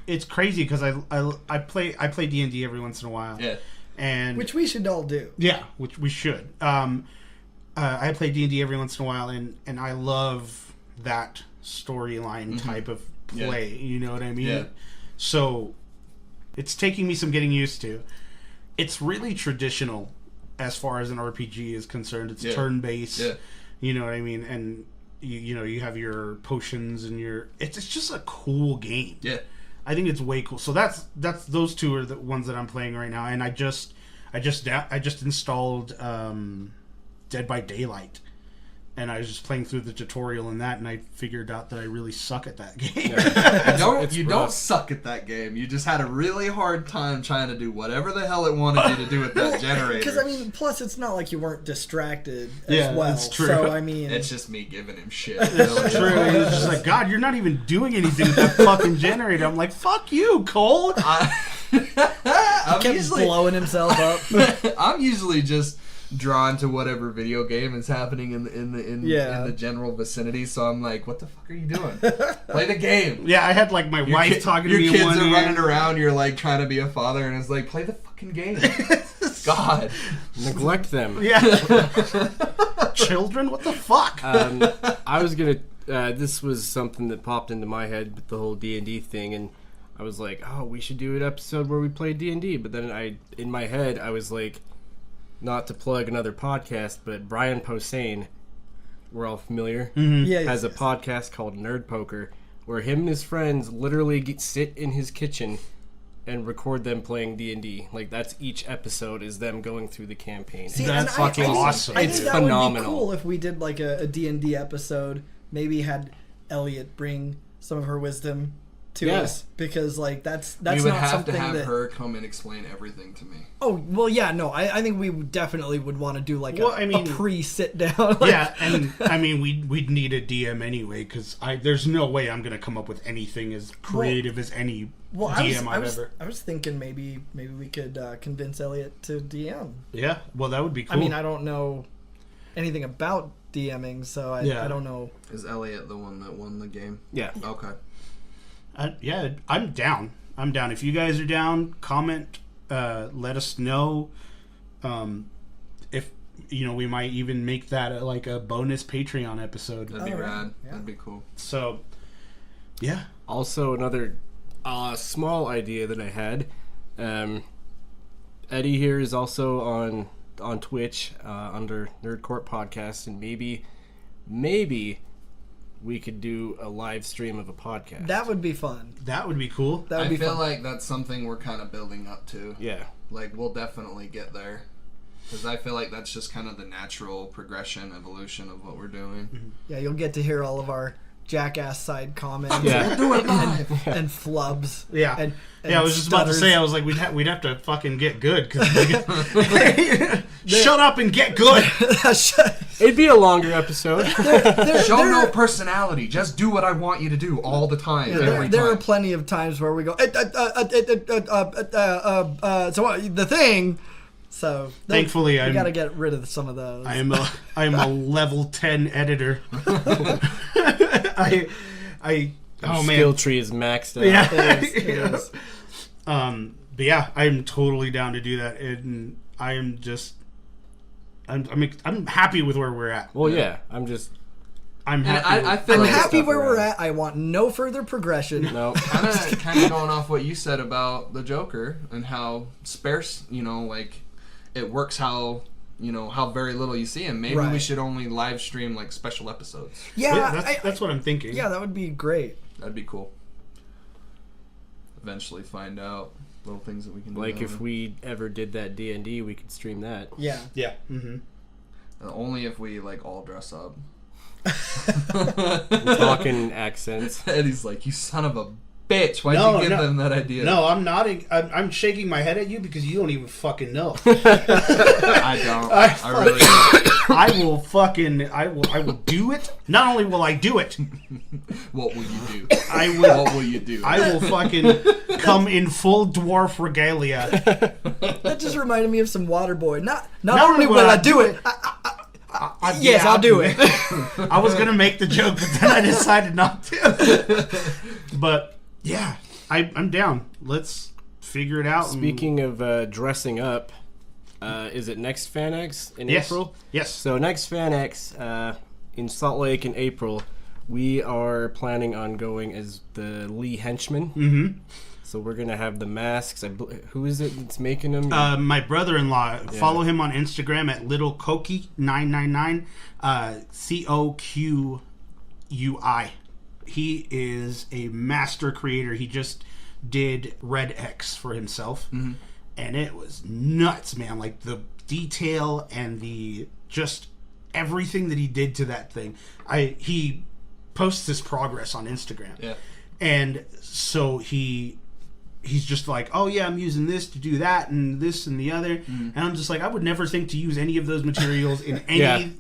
[SPEAKER 3] It's crazy because I play D&D every once in a while.
[SPEAKER 5] Yeah.
[SPEAKER 3] And
[SPEAKER 4] Which we should all do.
[SPEAKER 3] yeah, which we should. I play D&D every once in a while, and I love that storyline type of play. You know what I mean?
[SPEAKER 5] Yeah.
[SPEAKER 3] So it's taking me some getting used to. It's really traditional as far as an RPG is concerned. It's turn-based.
[SPEAKER 5] Yeah.
[SPEAKER 3] You know what I mean? And you have your potions and it's just a cool game.
[SPEAKER 5] Yeah.
[SPEAKER 3] I think it's way cool. So that's those two are the ones that I'm playing right now, and I just installed Dead by Daylight, and I was just playing through the tutorial in that, and I figured out that I really suck at that game.
[SPEAKER 5] You don't suck at that game. You just had a really hard time trying to do whatever the hell it wanted you to do with that generator.
[SPEAKER 4] Because I mean, plus it's not like you weren't distracted as
[SPEAKER 3] Yeah,
[SPEAKER 4] well.
[SPEAKER 3] that's true.
[SPEAKER 4] So I mean,
[SPEAKER 5] It's just me giving him shit.
[SPEAKER 3] True. He was just like, God, you're not even doing anything with that fucking generator. I'm like, fuck you, Cole.
[SPEAKER 5] I'm
[SPEAKER 4] kept
[SPEAKER 5] usually
[SPEAKER 4] blowing himself up.
[SPEAKER 5] I'm usually just drawn to whatever video game is happening in the general vicinity. So I'm like, what the fuck are you doing? Play the game.
[SPEAKER 3] Yeah, I had like my wife talking to me.
[SPEAKER 5] Your kids
[SPEAKER 3] in one
[SPEAKER 5] are
[SPEAKER 3] ear.
[SPEAKER 5] running around. You're like trying to be a father, and it's like, play the fucking game. God,
[SPEAKER 6] Neglect them.
[SPEAKER 3] Yeah. Children, what the fuck?
[SPEAKER 6] I was gonna. This was something that popped into my head with the whole D&D thing, and I was like, "Oh, we should do an episode where we play D&D." But then in my head, I was like, not to plug another podcast, but Brian Posehn, we're all familiar,
[SPEAKER 4] Yeah,
[SPEAKER 6] has a podcast called Nerd Poker, where him and his friends literally sit in his kitchen and record them playing D&D. Like, that's each episode is them going through the campaign.
[SPEAKER 4] See,
[SPEAKER 3] That's
[SPEAKER 4] and
[SPEAKER 3] fucking awesome.
[SPEAKER 4] I
[SPEAKER 6] It's
[SPEAKER 4] think that would be
[SPEAKER 6] phenomenal.
[SPEAKER 4] cool if we did like a D&D episode. Maybe had Elliot bring some of her wisdom to
[SPEAKER 6] Yeah.
[SPEAKER 4] us, because like that's
[SPEAKER 5] we would
[SPEAKER 4] not
[SPEAKER 5] have
[SPEAKER 4] something
[SPEAKER 5] to have
[SPEAKER 4] that.
[SPEAKER 5] her come and explain everything to me.
[SPEAKER 4] Oh well, yeah, no, I think we definitely would want to do like a pre-sit down.
[SPEAKER 3] Yeah, and I mean, we'd need a DM anyway, because there's no way I'm gonna come up with anything as creative as any DM I've ever.
[SPEAKER 4] I was thinking maybe we could convince Elliot to DM.
[SPEAKER 3] Yeah, well, that would be cool.
[SPEAKER 4] I mean, I don't know anything about DMing, so I don't know.
[SPEAKER 5] Is Elliot the one that won the game?
[SPEAKER 6] Yeah.
[SPEAKER 5] Okay.
[SPEAKER 3] Yeah, I'm down. I'm down. If you guys are down, comment. Let us know. If we might even make that like a bonus Patreon episode.
[SPEAKER 5] That'd be
[SPEAKER 4] Oh,
[SPEAKER 5] rad.
[SPEAKER 4] yeah.
[SPEAKER 5] That'd be cool.
[SPEAKER 3] So, yeah.
[SPEAKER 6] Also, another small idea that I had. Eddie here is also on Twitch under Nerd Court Podcast, and maybe we could do a live stream of a podcast.
[SPEAKER 4] That would be fun.
[SPEAKER 3] That would be cool.
[SPEAKER 4] That would
[SPEAKER 5] I
[SPEAKER 4] be
[SPEAKER 5] feel
[SPEAKER 4] fun.
[SPEAKER 5] like that's something we're kind of building up to.
[SPEAKER 6] Yeah.
[SPEAKER 5] Like, we'll definitely get there. Because I feel like that's just kind of the natural progression, evolution of what we're doing.
[SPEAKER 4] Yeah, you'll get to hear all of our jackass side comments.
[SPEAKER 6] Yeah.
[SPEAKER 5] Do it live.
[SPEAKER 4] And flubs.
[SPEAKER 3] Yeah.
[SPEAKER 4] And
[SPEAKER 3] I was just about to say, I was like, we'd have to fucking get good. Shut up and get good.
[SPEAKER 6] It'd be a longer episode.
[SPEAKER 5] Show no personality. Just do what I want you to do all the time.
[SPEAKER 4] There are plenty of times where we go, so the thing. So
[SPEAKER 3] thankfully,
[SPEAKER 4] you got to get rid of some of those.
[SPEAKER 3] I am a level 10 editor. Oh man,
[SPEAKER 6] Skill tree is maxed out.
[SPEAKER 3] yeah.
[SPEAKER 4] It is.
[SPEAKER 3] But yeah, I'm totally down to do that, and I am just, I'm happy with where we're at.
[SPEAKER 6] Well, yeah. I'm
[SPEAKER 3] I'm happy.
[SPEAKER 5] I feel
[SPEAKER 4] I'm
[SPEAKER 5] like
[SPEAKER 4] happy where we're
[SPEAKER 6] around.
[SPEAKER 4] at. I want no further progression.
[SPEAKER 6] no.
[SPEAKER 5] kind of going off what you said about the Joker and how sparse, like it works how very little you see him. Maybe we
[SPEAKER 4] Right.
[SPEAKER 5] should only live stream like special episodes.
[SPEAKER 4] Yeah,
[SPEAKER 3] that's what I'm thinking.
[SPEAKER 4] yeah, that would be great.
[SPEAKER 5] That'd be cool. Eventually find out little things that we can do.
[SPEAKER 6] Like if we ever did that D&D, we could stream that.
[SPEAKER 4] Yeah.
[SPEAKER 3] Yeah. Mm-hmm.
[SPEAKER 5] Only if we like all dress up.
[SPEAKER 6] Talking accents.
[SPEAKER 5] Eddie's like, you son of a bitch. Why'd
[SPEAKER 3] No,
[SPEAKER 5] you give
[SPEAKER 3] no.
[SPEAKER 5] them that idea?
[SPEAKER 3] No, I'm nodding. I'm shaking my head at you because you don't even fucking know.
[SPEAKER 5] I don't. I really don't.
[SPEAKER 3] I will do it. Not only will I do it,
[SPEAKER 5] What will you do?
[SPEAKER 3] what
[SPEAKER 5] will you do?
[SPEAKER 3] I will fucking come in full dwarf regalia.
[SPEAKER 4] That just reminded me of some Waterboy. Not
[SPEAKER 3] Not
[SPEAKER 4] only will I do it, yes,
[SPEAKER 3] Yeah,
[SPEAKER 4] I'll do it.
[SPEAKER 3] I was gonna make the joke, but then I decided not to. But yeah, I'm down. Let's figure it out.
[SPEAKER 6] Speaking of dressing up, is it next FanX in
[SPEAKER 3] Yes.
[SPEAKER 6] April?
[SPEAKER 3] Yes.
[SPEAKER 6] So next FanX in Salt Lake in April, we are planning on going as the Lee henchman.
[SPEAKER 3] Mm-hmm.
[SPEAKER 6] So we're gonna have the masks. Who is it that's making them?
[SPEAKER 3] My brother-in-law. Follow him on Instagram at littlekoki999. COQUI. He is a master creator. He just did Red X for himself, and it was nuts, man. Like the detail and the just everything that he did to that thing. He posts his progress on Instagram,
[SPEAKER 5] Yeah.
[SPEAKER 3] and so he's just like, oh yeah, I'm using this to do that and this and the other, and I'm just like, I would never think to use any of those materials in any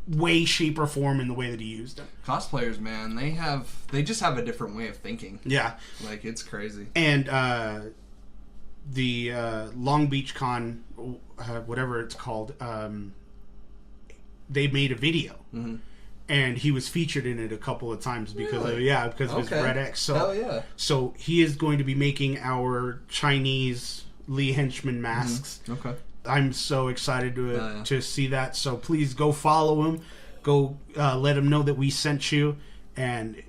[SPEAKER 3] way, shape, or form in the way that he used them.
[SPEAKER 5] Cosplayers, man, they just have a different way of thinking.
[SPEAKER 3] Yeah,
[SPEAKER 5] Like, it's crazy.
[SPEAKER 3] and the Long Beach Con, whatever it's called, they made a video, and he was featured in it a couple of times because of his Red X. So,
[SPEAKER 5] Hell yeah.
[SPEAKER 3] so he is going to be making our Chinese Lee henchman masks.
[SPEAKER 5] Okay.
[SPEAKER 3] I'm so excited
[SPEAKER 5] Yeah.
[SPEAKER 3] to see that. So please go follow him. Go let him know that we sent you, and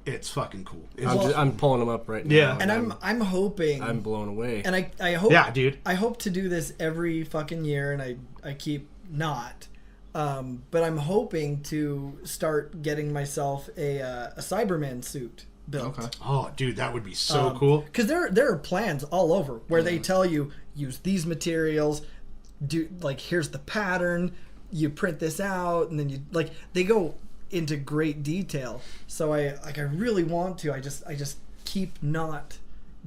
[SPEAKER 3] it's fucking cool.
[SPEAKER 6] I'm pulling them up right now.
[SPEAKER 3] Yeah.
[SPEAKER 4] And I'm hoping,
[SPEAKER 6] I'm blown away.
[SPEAKER 4] and I hope,
[SPEAKER 3] Yeah, dude.
[SPEAKER 4] I hope to do this every fucking year, and I keep not. But I'm hoping to start getting myself a Cyberman suit built.
[SPEAKER 5] Okay.
[SPEAKER 3] Oh, dude, that would be so cool.
[SPEAKER 4] Because there are plans all over where they tell you use these materials, do like here's the pattern, you print this out, and then you like they go into great detail. So I really want to. I just keep not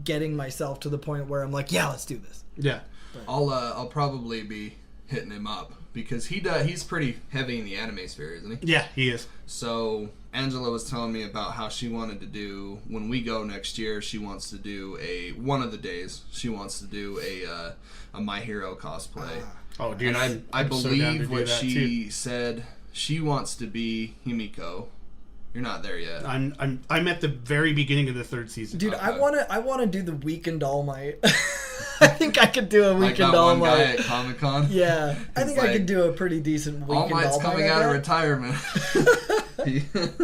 [SPEAKER 4] getting myself to the point where I'm like, yeah, let's do this.
[SPEAKER 3] Yeah.
[SPEAKER 5] I'll probably be hitting him up because he's pretty heavy in the anime sphere, isn't he?
[SPEAKER 3] Yeah, he is.
[SPEAKER 5] So Angela was telling me about how she wanted to do when we go next year. She wants to do one of the days. She wants to do a My Hero cosplay.
[SPEAKER 3] Oh, dude.
[SPEAKER 5] And I
[SPEAKER 3] I'm so down to
[SPEAKER 5] believe
[SPEAKER 3] do
[SPEAKER 5] what
[SPEAKER 3] that,
[SPEAKER 5] she
[SPEAKER 3] too.
[SPEAKER 5] said. She wants to be Himiko. You're not there yet.
[SPEAKER 3] I'm at the very beginning of the third season.
[SPEAKER 4] Dude,
[SPEAKER 5] Okay.
[SPEAKER 4] I wanna do the Weekend All Might. I think I could do a
[SPEAKER 5] Like
[SPEAKER 4] Weekend
[SPEAKER 5] that
[SPEAKER 4] All
[SPEAKER 5] one guy
[SPEAKER 4] Might.
[SPEAKER 5] at Comic Con.
[SPEAKER 4] Yeah, I think I
[SPEAKER 5] like,
[SPEAKER 4] could do a pretty decent
[SPEAKER 5] All
[SPEAKER 4] Weekend
[SPEAKER 5] Might's
[SPEAKER 4] All Might.
[SPEAKER 5] coming out of retirement.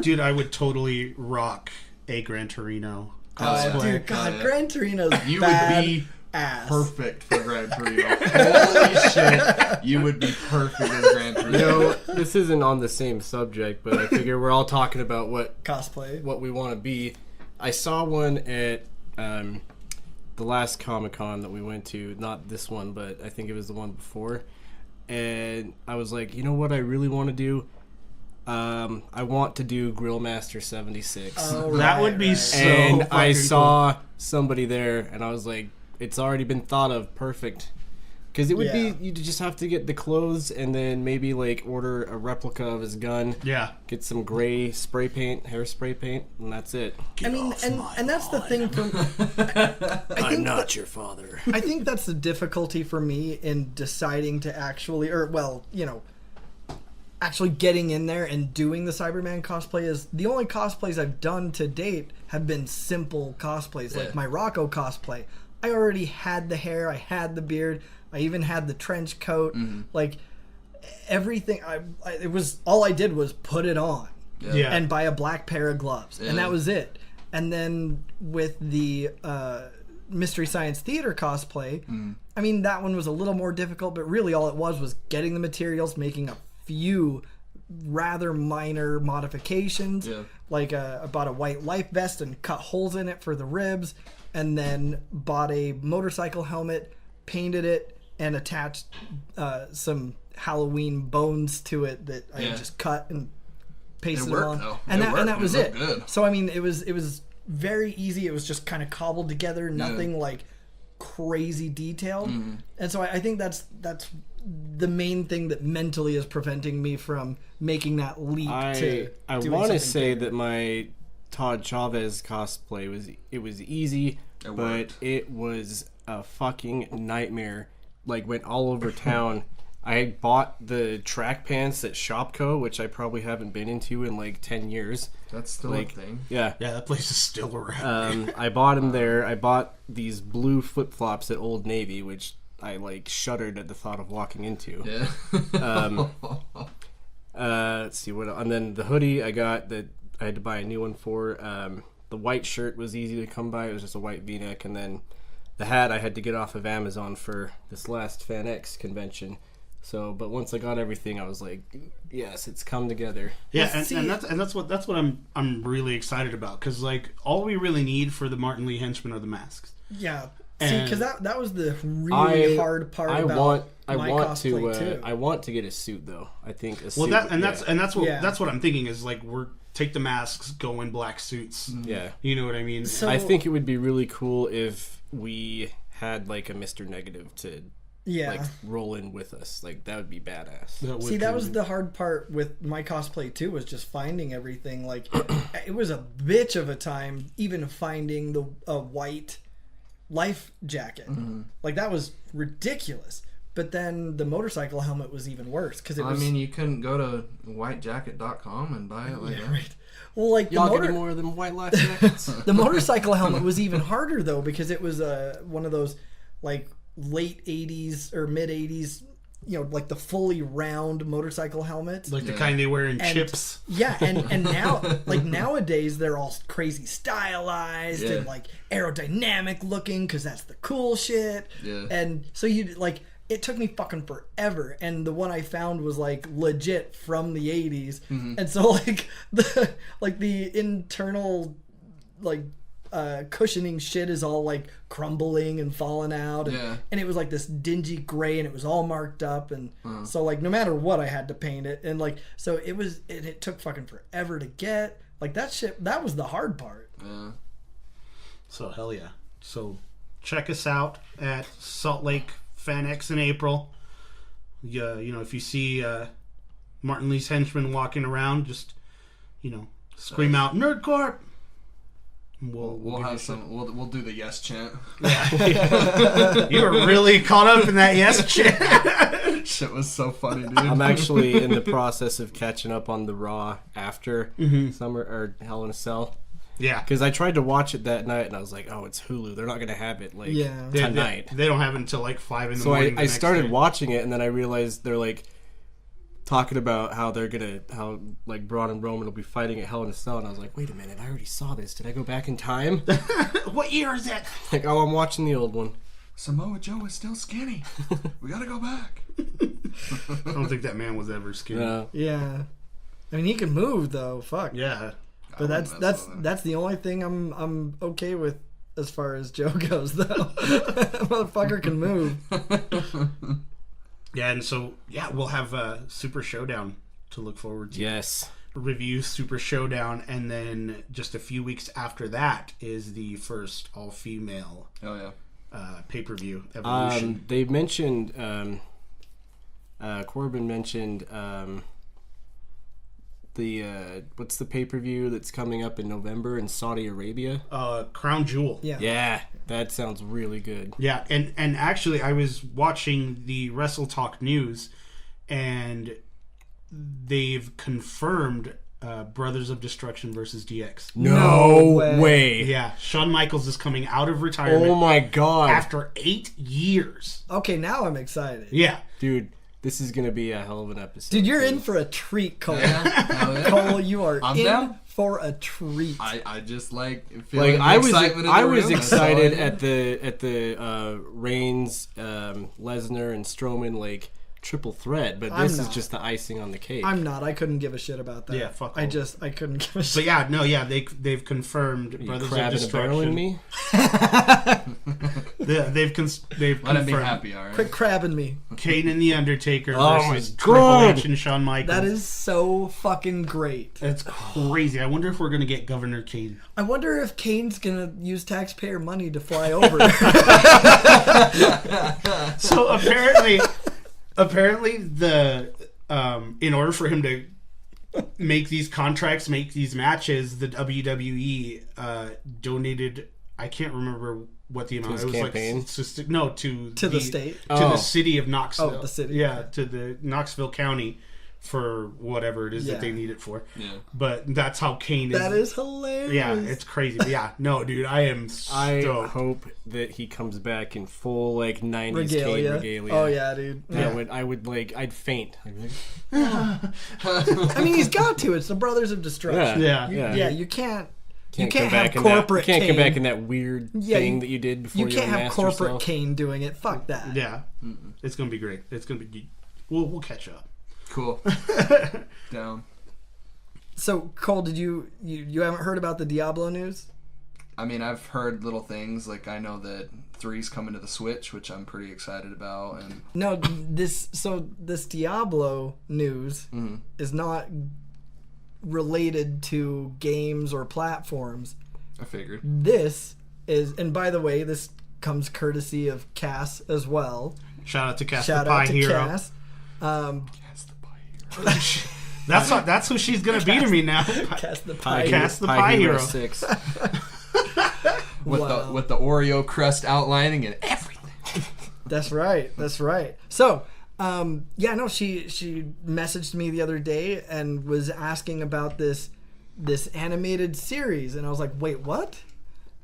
[SPEAKER 3] Dude, I would totally rock a Gran Torino cosplay.
[SPEAKER 4] Dude, God,
[SPEAKER 5] Oh, yeah.
[SPEAKER 4] Gran Torino's
[SPEAKER 5] You
[SPEAKER 4] bad
[SPEAKER 5] would be
[SPEAKER 4] ass.
[SPEAKER 5] perfect for Gran Torino. Holy shit. You would be perfect as Gran Torino.
[SPEAKER 6] You know, this isn't on the same subject, but I figure we're all talking about what
[SPEAKER 4] Cosplay.
[SPEAKER 6] we want to be. I saw one at the last Comic-Con that we went to, not this one, but I think it was the one before. And I was like, you know what I really want to do? I want to do Grillmaster 76.
[SPEAKER 4] Oh,
[SPEAKER 3] That
[SPEAKER 4] right,
[SPEAKER 3] would be
[SPEAKER 4] right.
[SPEAKER 3] so
[SPEAKER 6] And I
[SPEAKER 3] fucking
[SPEAKER 6] saw somebody there, and I was like, it's already been thought of. Perfect. Because it would
[SPEAKER 4] Yeah.
[SPEAKER 6] be, you just have to get the clothes and then maybe like order a replica of his gun.
[SPEAKER 3] Yeah.
[SPEAKER 6] Get some gray spray paint, hairspray paint, and that's it.
[SPEAKER 4] I mean, and that's the thing for
[SPEAKER 6] I'm not your father.
[SPEAKER 4] I think that's the difficulty for me in deciding to actually, or well, you know, actually getting in there and doing the Cyberman cosplay. Is the only cosplays I've done to date have been simple cosplays, like my Rocco cosplay. I already had the hair, I had the beard, I even had the trench coat, like everything. It was all I did was put it on,
[SPEAKER 3] Yeah.
[SPEAKER 4] and buy a black pair of gloves, and that was it. And then with the Mystery Science Theater cosplay, I mean, that one was a little more difficult, but really all it was getting the materials, making a few rather minor modifications. Like I bought a white life vest and cut holes in it for the ribs, and then bought a motorcycle helmet, painted it, and attached some Halloween bones to it that I just cut and pasted
[SPEAKER 5] It worked,
[SPEAKER 4] on,
[SPEAKER 5] though.
[SPEAKER 4] and
[SPEAKER 5] It
[SPEAKER 4] that
[SPEAKER 5] worked.
[SPEAKER 4] that was
[SPEAKER 5] It
[SPEAKER 4] it.
[SPEAKER 5] looked good.
[SPEAKER 4] So I mean, it was very easy. It was just kind of cobbled together, nothing like crazy detailed. And so I think that's the main thing that mentally is preventing me from making that leap to
[SPEAKER 6] I
[SPEAKER 4] doing
[SPEAKER 6] want to
[SPEAKER 4] something
[SPEAKER 6] say
[SPEAKER 4] bigger.
[SPEAKER 6] that my Todd Chavez cosplay was easy, but
[SPEAKER 5] worked.
[SPEAKER 6] it was a fucking nightmare. Like, went all over town. I bought the track pants at Shopko, which I probably haven't been into in like 10 years.
[SPEAKER 5] That's still
[SPEAKER 6] Like,
[SPEAKER 5] a thing.
[SPEAKER 6] Yeah.
[SPEAKER 3] Yeah, that place is still around.
[SPEAKER 6] I bought them there. I bought these blue flip flops at Old Navy, which I like shuddered at the thought of walking into.
[SPEAKER 5] Yeah.
[SPEAKER 6] Let's see what, and then the hoodie I got that I had to buy a new one for. The white shirt was easy to come by. It was just a white V-neck, and then the hat I had to get off of Amazon for this last FanX convention. So, but once I got everything, I was like, yes, it's come together.
[SPEAKER 3] Yeah,
[SPEAKER 4] Well, see-
[SPEAKER 3] and that's what I'm really excited about, because like all we really need for the Martin Lee henchmen are the masks.
[SPEAKER 4] Yeah. See,
[SPEAKER 3] And-
[SPEAKER 4] because that was the really hard part about my cosplay too.
[SPEAKER 6] I want to get a suit though. I think a
[SPEAKER 3] Well,
[SPEAKER 6] suit.
[SPEAKER 3] that's what
[SPEAKER 4] Yeah.
[SPEAKER 3] that's what I'm thinking is like we're take the masks, go in black suits.
[SPEAKER 6] yeah.
[SPEAKER 3] You know what I mean?
[SPEAKER 4] So-
[SPEAKER 6] I think it would be really cool if we had like a Mr. Negative to
[SPEAKER 4] yeah.
[SPEAKER 6] like roll in with us. Like that would be badass.
[SPEAKER 4] See, that was the hard part with my cosplay too, was just finding everything. Like, it was a bitch of a time even finding a white life jacket. Like, that was ridiculous. But then the motorcycle helmet was even worse because it
[SPEAKER 5] I
[SPEAKER 4] was.
[SPEAKER 5] mean, you couldn't go to whitejacket.com and buy it like that.
[SPEAKER 4] right. Well, like
[SPEAKER 6] Y'all get any more of them white life jackets?
[SPEAKER 4] the motorcycle helmet was even harder though because it was one of those like late '80s or mid '80s, you know, like the fully round motorcycle helmets.
[SPEAKER 3] like the kind they wear in
[SPEAKER 4] And-
[SPEAKER 3] chips.
[SPEAKER 4] Yeah, and now, like nowadays, they're all crazy stylized and
[SPEAKER 5] Yeah.
[SPEAKER 4] like aerodynamic looking because that's the cool shit.
[SPEAKER 5] Yeah.
[SPEAKER 4] And so you like, it took me fucking forever, and the one I found was like legit from the '80s, and so like the internal like cushioning shit is all like crumbling and falling out, and,
[SPEAKER 5] Yeah.
[SPEAKER 4] and it was like this dingy gray, and it was all marked up, and so like no matter what I had to paint it, and like so it took fucking forever to get like that shit. That was the hard part.
[SPEAKER 5] Yeah.
[SPEAKER 3] So hell yeah. So check us out at Salt Lake FanX in April. Yeah, you know, if you see Martin Lee's henchmen walking around, just scream out Nerd Corp. And
[SPEAKER 5] We'll
[SPEAKER 3] give you
[SPEAKER 5] have
[SPEAKER 3] shit.
[SPEAKER 5] some. We'll do the yes chant.
[SPEAKER 3] You were really caught up in that yes chant.
[SPEAKER 5] Shit was so funny, dude.
[SPEAKER 6] I'm actually in the process of catching up on the Raw after Summer or Hell in a Cell.
[SPEAKER 3] Yeah.
[SPEAKER 6] Because I tried to watch it that night and I was like, oh, it's Hulu. They're not going to have it like
[SPEAKER 4] Yeah.
[SPEAKER 6] tonight.
[SPEAKER 3] They don't have it until like 5 in the
[SPEAKER 6] So
[SPEAKER 3] morning.
[SPEAKER 6] I started watching it and then I realized they're like talking about how how like Braun and Roman will be fighting at Hell in a Cell, and I was like, wait a minute, I already saw this. Did I go back in time?
[SPEAKER 3] What year is it?
[SPEAKER 6] Like, oh, I'm watching the old one.
[SPEAKER 5] Samoa Joe is still skinny. We gotta go back.
[SPEAKER 3] I don't think that man was ever skinny.
[SPEAKER 6] No.
[SPEAKER 4] Yeah, I mean he can move though. Fuck.
[SPEAKER 3] Yeah.
[SPEAKER 4] But
[SPEAKER 5] I wouldn't mess with him.
[SPEAKER 4] that's the only thing I'm okay with as far as Joe goes though. Motherfucker can move.
[SPEAKER 3] Yeah, and so we'll have Super Showdown to look forward to.
[SPEAKER 6] Yes.
[SPEAKER 3] Review Super Showdown, and then just a few weeks after that is the first all-female pay-per-view, Evolution.
[SPEAKER 6] They mentioned, Corbin mentioned the what's the pay-per-view that's coming up in November in Saudi Arabia?
[SPEAKER 3] Crown Jewel.
[SPEAKER 6] Yeah, that sounds really good.
[SPEAKER 3] Yeah, and actually I was watching the Wrestle Talk News, and they've confirmed Brothers of Destruction versus DX.
[SPEAKER 6] No way.
[SPEAKER 3] Yeah, Shawn Michaels is coming out of retirement.
[SPEAKER 6] Oh my god.
[SPEAKER 3] After 8 years.
[SPEAKER 4] Okay, now I'm excited.
[SPEAKER 3] Yeah.
[SPEAKER 6] Dude, this is going to be a hell of an episode.
[SPEAKER 4] Dude, you're in for a treat, Cole.
[SPEAKER 5] Yeah.
[SPEAKER 4] Cole, you are
[SPEAKER 5] I'm
[SPEAKER 4] in
[SPEAKER 5] down.
[SPEAKER 4] for a treat.
[SPEAKER 5] I just feeling
[SPEAKER 6] Like I was
[SPEAKER 5] excitement in
[SPEAKER 6] I
[SPEAKER 5] the
[SPEAKER 6] was
[SPEAKER 5] room.
[SPEAKER 6] excited
[SPEAKER 5] That's all I
[SPEAKER 6] at the Reigns, Lesnar and Strowman like triple threat, but
[SPEAKER 4] I'm
[SPEAKER 6] this is
[SPEAKER 4] not.
[SPEAKER 6] just the icing on the cake.
[SPEAKER 4] I'm not. I couldn't give a shit about that.
[SPEAKER 3] Yeah, fuck
[SPEAKER 4] I
[SPEAKER 3] all.
[SPEAKER 4] I couldn't give a shit.
[SPEAKER 3] But yeah, no, yeah, they've confirmed
[SPEAKER 6] you
[SPEAKER 3] Brothers of
[SPEAKER 6] crabbing a barrel in
[SPEAKER 3] Destruction.
[SPEAKER 6] me?
[SPEAKER 3] They've
[SPEAKER 5] Let him be
[SPEAKER 3] confirmed
[SPEAKER 5] happy, all right?
[SPEAKER 4] Quit crabbing me.
[SPEAKER 3] Kane and the Undertaker
[SPEAKER 6] Oh my
[SPEAKER 3] versus Triple
[SPEAKER 6] God.
[SPEAKER 3] H and Shawn Michaels.
[SPEAKER 4] That is so fucking great.
[SPEAKER 3] That's crazy. I wonder if we're gonna get Governor Kane.
[SPEAKER 4] I wonder if Kane's gonna use taxpayer money to fly over.
[SPEAKER 3] So apparently the in order for him to make these contracts, make these matches, the WWE donated. I can't remember what the amount.
[SPEAKER 6] his
[SPEAKER 3] It was
[SPEAKER 6] campaign?
[SPEAKER 3] like to
[SPEAKER 4] To the state?
[SPEAKER 3] to
[SPEAKER 6] Oh.
[SPEAKER 3] the city of Knoxville.
[SPEAKER 4] Oh, the city.
[SPEAKER 3] Yeah, to the Knoxville County for whatever it is
[SPEAKER 4] Yeah.
[SPEAKER 3] that they need it for.
[SPEAKER 5] Yeah.
[SPEAKER 3] But that's how Kane is.
[SPEAKER 4] That is hilarious.
[SPEAKER 3] Yeah, it's crazy. But yeah, no, dude, I am
[SPEAKER 6] I
[SPEAKER 3] stoked.
[SPEAKER 6] hope that he comes back in full like 90s
[SPEAKER 4] regalia.
[SPEAKER 6] Kane regalia.
[SPEAKER 4] Oh yeah, dude.
[SPEAKER 6] I'd faint. I'd be like,
[SPEAKER 4] I mean, he's got to. It's the Brothers of Destruction.
[SPEAKER 3] Yeah.
[SPEAKER 4] Yeah, you can't. You
[SPEAKER 6] come
[SPEAKER 4] can't
[SPEAKER 6] back
[SPEAKER 4] have
[SPEAKER 6] in that-
[SPEAKER 4] corporate
[SPEAKER 6] you can't come
[SPEAKER 4] Kane.
[SPEAKER 6] back in that weird
[SPEAKER 4] Yeah,
[SPEAKER 6] thing
[SPEAKER 4] you-
[SPEAKER 6] that you did before
[SPEAKER 4] You
[SPEAKER 6] you
[SPEAKER 4] can't have
[SPEAKER 6] unmasked
[SPEAKER 4] corporate
[SPEAKER 6] yourself.
[SPEAKER 4] Kane doing it. Fuck that.
[SPEAKER 3] Yeah, it's gonna be great. It's gonna be. We'll catch up.
[SPEAKER 5] Cool. Down.
[SPEAKER 4] So Cole, did you haven't heard about the Diablo news?
[SPEAKER 5] I mean, I've heard little things. Like, I know that 3's coming to the Switch, which I'm pretty excited about. And
[SPEAKER 4] No, this Diablo news is not related to games or platforms.
[SPEAKER 5] I figured.
[SPEAKER 4] This is, and by the way, this comes courtesy of Cass as well.
[SPEAKER 3] Shout out to Cass
[SPEAKER 4] Shout
[SPEAKER 3] the Pie
[SPEAKER 4] out to
[SPEAKER 3] Hero.
[SPEAKER 4] Cass.
[SPEAKER 3] That's who she's gonna be to me now.
[SPEAKER 4] Cass the Pie.
[SPEAKER 3] Cass the Pie Hero.
[SPEAKER 6] 6.
[SPEAKER 4] Wow.
[SPEAKER 5] With the Oreo crust outlining and everything.
[SPEAKER 4] That's right. That's right. So, she messaged me the other day and was asking about this animated series, and I was like, "Wait, what?"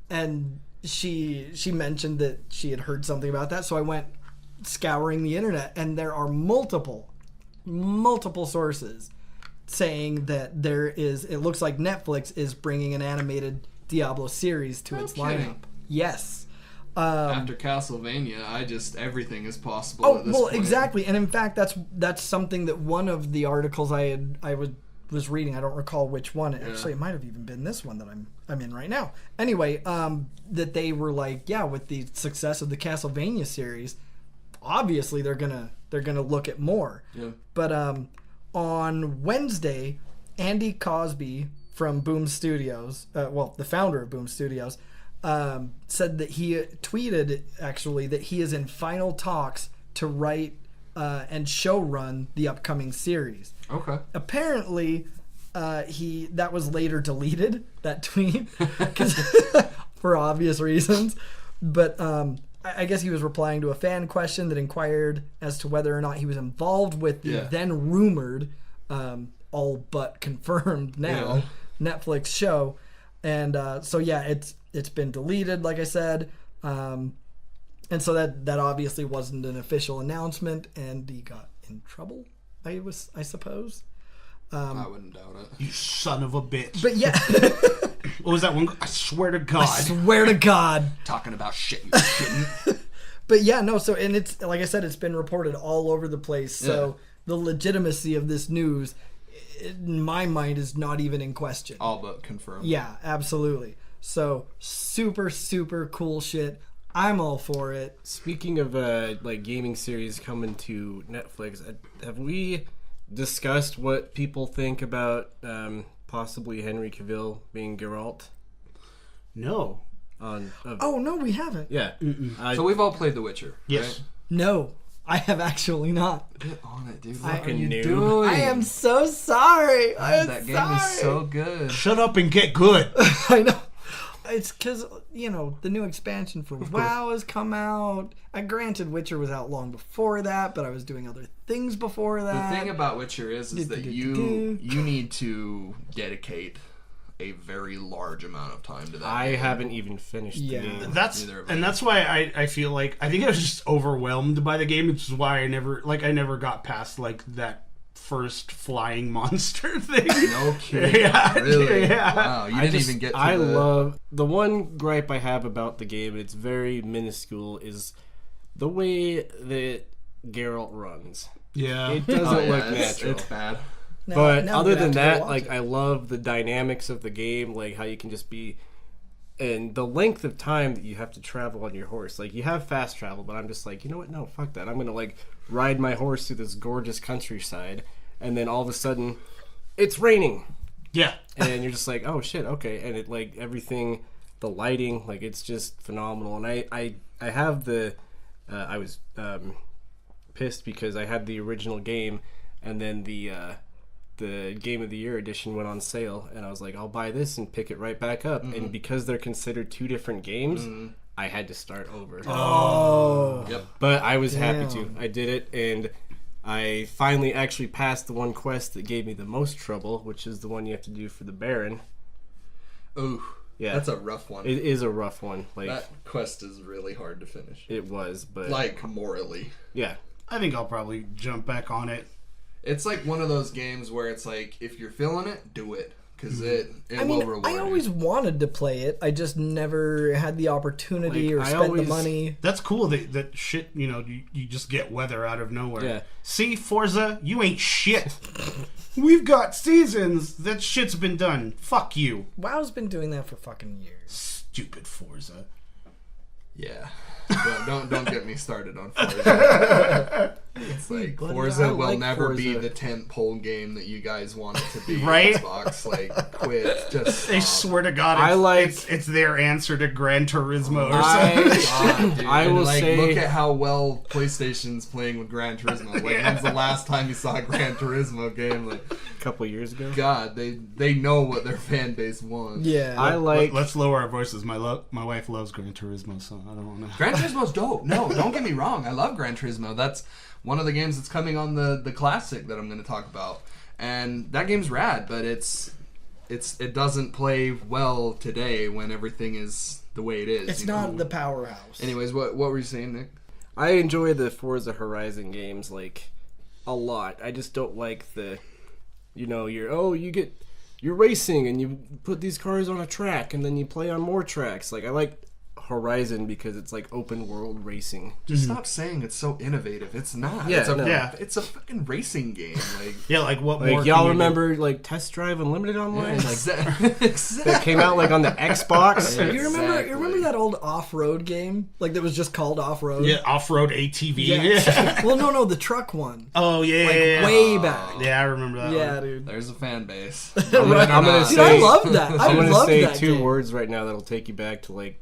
[SPEAKER 4] And she mentioned that she had heard something about that, so I went scouring the internet, and there are multiple sources saying that it looks like Netflix is bringing an animated Diablo series to its
[SPEAKER 5] kidding.
[SPEAKER 4] lineup. Yes.
[SPEAKER 5] After Castlevania, everything is possible
[SPEAKER 4] Oh
[SPEAKER 5] at this
[SPEAKER 4] well,
[SPEAKER 5] point.
[SPEAKER 4] exactly, and in fact, that's something that one of the articles I was reading. I don't recall which one. Actually, it might have even been this one that I'm in right now. Anyway, that they were like, yeah, with the success of the Castlevania series, obviously they're gonna look at more.
[SPEAKER 5] Yeah.
[SPEAKER 4] But on Wednesday, Andy Cosby from Boom Studios, the founder of Boom Studios, said that he tweeted actually that he is in final talks to write and showrun the upcoming series.
[SPEAKER 5] Okay.
[SPEAKER 4] Apparently, that was later deleted, that tweet, 'cause for obvious reasons. But I guess he was replying to a fan question that inquired as to whether or not he was involved with the then rumored, all but confirmed now, Netflix show. And it's been deleted, like I said. And so that obviously wasn't an official announcement, and he got in trouble, I suppose.
[SPEAKER 5] I wouldn't doubt it.
[SPEAKER 3] You son of a bitch.
[SPEAKER 4] But yeah,
[SPEAKER 3] What was that one? I swear to God.
[SPEAKER 4] I swear to God.
[SPEAKER 5] Talking about shit you shouldn't.
[SPEAKER 4] But yeah, no, so, and it's, like I said, it's been reported all over the place. So the legitimacy of this news, in my mind, is not even in question.
[SPEAKER 5] All but confirmed.
[SPEAKER 4] Yeah, absolutely. So super, super cool shit. I'm all for it.
[SPEAKER 6] Speaking of like gaming series coming to Netflix, have we discussed what people think about possibly Henry Cavill being Geralt?
[SPEAKER 3] No.
[SPEAKER 4] Oh no, we haven't.
[SPEAKER 6] Yeah.
[SPEAKER 5] So we've all played The Witcher.
[SPEAKER 3] Yes.
[SPEAKER 5] Right?
[SPEAKER 4] No, I have actually not.
[SPEAKER 5] Get on it, dude.
[SPEAKER 6] Fucking
[SPEAKER 5] What are you
[SPEAKER 6] noob.
[SPEAKER 5] doing?
[SPEAKER 4] I am so sorry. I'm
[SPEAKER 5] That game
[SPEAKER 4] sorry.
[SPEAKER 5] is so good.
[SPEAKER 3] Shut up and get good.
[SPEAKER 4] I know. It's because, the new expansion for WoW has come out. Granted, Witcher was out long before that, but I was doing other things before that.
[SPEAKER 5] The thing about Witcher is that you need to dedicate a very large amount of time to that.
[SPEAKER 6] I
[SPEAKER 5] game.
[SPEAKER 6] haven't even finished the game.
[SPEAKER 3] That's why I feel like I think I was just overwhelmed by the game, which is why I never got past like that first flying monster thing.
[SPEAKER 5] No kidding.
[SPEAKER 3] Yeah,
[SPEAKER 5] Really?
[SPEAKER 3] yeah.
[SPEAKER 5] Wow. You didn't even get to
[SPEAKER 6] I
[SPEAKER 5] the...
[SPEAKER 6] love the one gripe I have about the game, and it's very minuscule, is the way that Geralt runs.
[SPEAKER 3] Yeah.
[SPEAKER 6] It doesn't
[SPEAKER 5] Oh, yeah,
[SPEAKER 6] look
[SPEAKER 5] it's
[SPEAKER 6] natural.
[SPEAKER 5] bad.
[SPEAKER 6] But
[SPEAKER 4] now
[SPEAKER 6] other
[SPEAKER 4] I'm gonna
[SPEAKER 6] than
[SPEAKER 4] have to
[SPEAKER 6] that,
[SPEAKER 4] go watch
[SPEAKER 6] like
[SPEAKER 4] it.
[SPEAKER 6] I love the dynamics of the game, like how you can just be, and the length of time that you have to travel on your horse. Like you have fast travel, but I'm just like, you know what? No, fuck that. I'm gonna like ride my horse through this gorgeous countryside, and then all of a sudden, it's raining,
[SPEAKER 3] Yeah.
[SPEAKER 6] and you're just like, oh shit, okay. And it like everything, the lighting, like it's just phenomenal. And I have the, I was pissed because I had the original game, and then the Game of the Year edition went on sale, and I was like, I'll buy this and pick it right back up. And because they're considered two different games, I had to start over.
[SPEAKER 4] Oh.
[SPEAKER 5] Yep.
[SPEAKER 6] But I was happy
[SPEAKER 4] Damn.
[SPEAKER 6] to. I did it, and I finally actually passed the one quest that gave me the most trouble, which is the one you have to do for the Baron.
[SPEAKER 5] Ooh.
[SPEAKER 6] Yeah.
[SPEAKER 5] That's a rough one.
[SPEAKER 6] It is a rough one. Like
[SPEAKER 5] That quest is really hard to finish.
[SPEAKER 6] it was, but
[SPEAKER 5] Like, morally.
[SPEAKER 6] yeah.
[SPEAKER 3] I think I'll probably jump back on it.
[SPEAKER 5] It's like one of those games where it's like, if you're feeling it, do it. Because it
[SPEAKER 4] I mean,
[SPEAKER 5] will reward
[SPEAKER 4] I always
[SPEAKER 5] you.
[SPEAKER 4] wanted to play it. I just never had the opportunity
[SPEAKER 6] Like,
[SPEAKER 4] or
[SPEAKER 6] I
[SPEAKER 4] spent the
[SPEAKER 6] always-
[SPEAKER 4] money.
[SPEAKER 3] That's cool that shit, you just get weather out of nowhere.
[SPEAKER 6] Yeah.
[SPEAKER 3] See, Forza, you ain't shit. We've got seasons. That shit's been done. Fuck you.
[SPEAKER 4] WoW's been doing that for fucking years.
[SPEAKER 3] Stupid Forza.
[SPEAKER 5] Yeah. Don't get me started on Forza. It's like
[SPEAKER 6] I
[SPEAKER 5] Forza will
[SPEAKER 6] like
[SPEAKER 5] never be
[SPEAKER 6] Forza.
[SPEAKER 5] the tent-pole game that you guys want it to be.
[SPEAKER 3] Right?
[SPEAKER 5] Xbox, like, quit. Just
[SPEAKER 3] They
[SPEAKER 5] stop.
[SPEAKER 3] swear to God,
[SPEAKER 6] I like-
[SPEAKER 3] it's their answer to Gran Turismo or something.
[SPEAKER 5] God, dude.
[SPEAKER 6] I
[SPEAKER 5] And,
[SPEAKER 6] will
[SPEAKER 5] like,
[SPEAKER 6] say-
[SPEAKER 5] look at how well PlayStation's playing with Gran Turismo. Like, when's the last time you saw a Gran Turismo game? Like,
[SPEAKER 6] A couple of years ago.
[SPEAKER 5] God, they know what their fan base wants.
[SPEAKER 4] Yeah.
[SPEAKER 6] I like
[SPEAKER 3] Let's lower our voices. My wife loves Gran Turismo, so I don't want to.
[SPEAKER 5] Gran Turismo's dope. No, don't get me wrong. I love Gran Turismo. That's one of the games that's coming on the classic that I'm going to talk about. And that game's rad, but it doesn't play well today when everything is the way it is.
[SPEAKER 4] It's
[SPEAKER 5] you know?
[SPEAKER 4] not the powerhouse.
[SPEAKER 5] Anyways, what were you saying, Nick?
[SPEAKER 6] I enjoy the Forza Horizon games like a lot. I just don't like the, you're racing and you put these cars on a track and then you play on more tracks. Like I like Horizon because it's like open world racing.
[SPEAKER 5] Just stop saying it's so innovative. It's not.
[SPEAKER 6] Yeah,
[SPEAKER 5] it's a,
[SPEAKER 6] no.
[SPEAKER 3] Yeah.
[SPEAKER 5] It's a fucking racing game. Like,
[SPEAKER 3] Yeah, like what more?
[SPEAKER 6] Like
[SPEAKER 3] can
[SPEAKER 6] y'all
[SPEAKER 3] you do?
[SPEAKER 6] remember like Test Drive Unlimited online? Like
[SPEAKER 5] exactly.
[SPEAKER 6] that came out like on the Xbox.
[SPEAKER 4] You remember
[SPEAKER 5] Exactly.
[SPEAKER 4] that old off-road game? Like that was just called off-road?
[SPEAKER 3] Yeah, off-road ATV.
[SPEAKER 4] Yeah. Well, no, the truck one.
[SPEAKER 3] Oh yeah,
[SPEAKER 4] Like
[SPEAKER 3] yeah,
[SPEAKER 4] way back.
[SPEAKER 3] yeah. I remember that.
[SPEAKER 4] Yeah,
[SPEAKER 3] one.
[SPEAKER 4] dude.
[SPEAKER 5] There's a fan base.
[SPEAKER 6] I'm gonna
[SPEAKER 4] Dude,
[SPEAKER 6] say,
[SPEAKER 4] I love that. I
[SPEAKER 6] I'm gonna
[SPEAKER 4] love
[SPEAKER 6] say
[SPEAKER 4] that
[SPEAKER 6] two
[SPEAKER 4] game.
[SPEAKER 6] words right now that'll take you back to like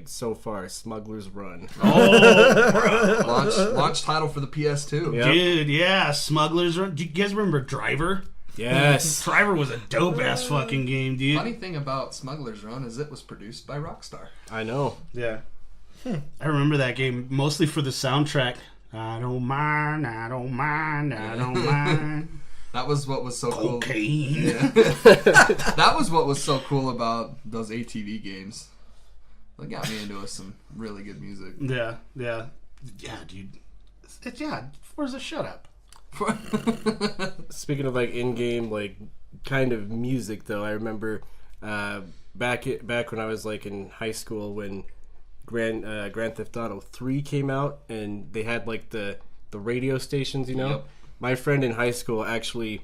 [SPEAKER 6] so far, Smuggler's Run.
[SPEAKER 5] Launch title for the PS2.
[SPEAKER 6] Yep.
[SPEAKER 3] Dude, yeah, Smugglers Run. Do you guys remember Driver?
[SPEAKER 6] Yes.
[SPEAKER 3] Driver was a dope ass fucking game, dude.
[SPEAKER 5] Funny thing about Smuggler's Run is it was produced by Rockstar.
[SPEAKER 6] I know.
[SPEAKER 3] Yeah. I remember that game mostly for the soundtrack. I don't mind, I don't mind, I don't mind.
[SPEAKER 5] That was what was so cool.
[SPEAKER 3] Cocaine.
[SPEAKER 5] That was what was so cool about those ATV games. That got me into some really good music.
[SPEAKER 3] Yeah, dude. Forza, shut up.
[SPEAKER 6] Speaking of like in-game like kind of music though, I remember back when I was like in high school when Grand Theft Auto 3 came out and they had like the radio stations, you know.
[SPEAKER 5] Yep.
[SPEAKER 6] My friend in high school actually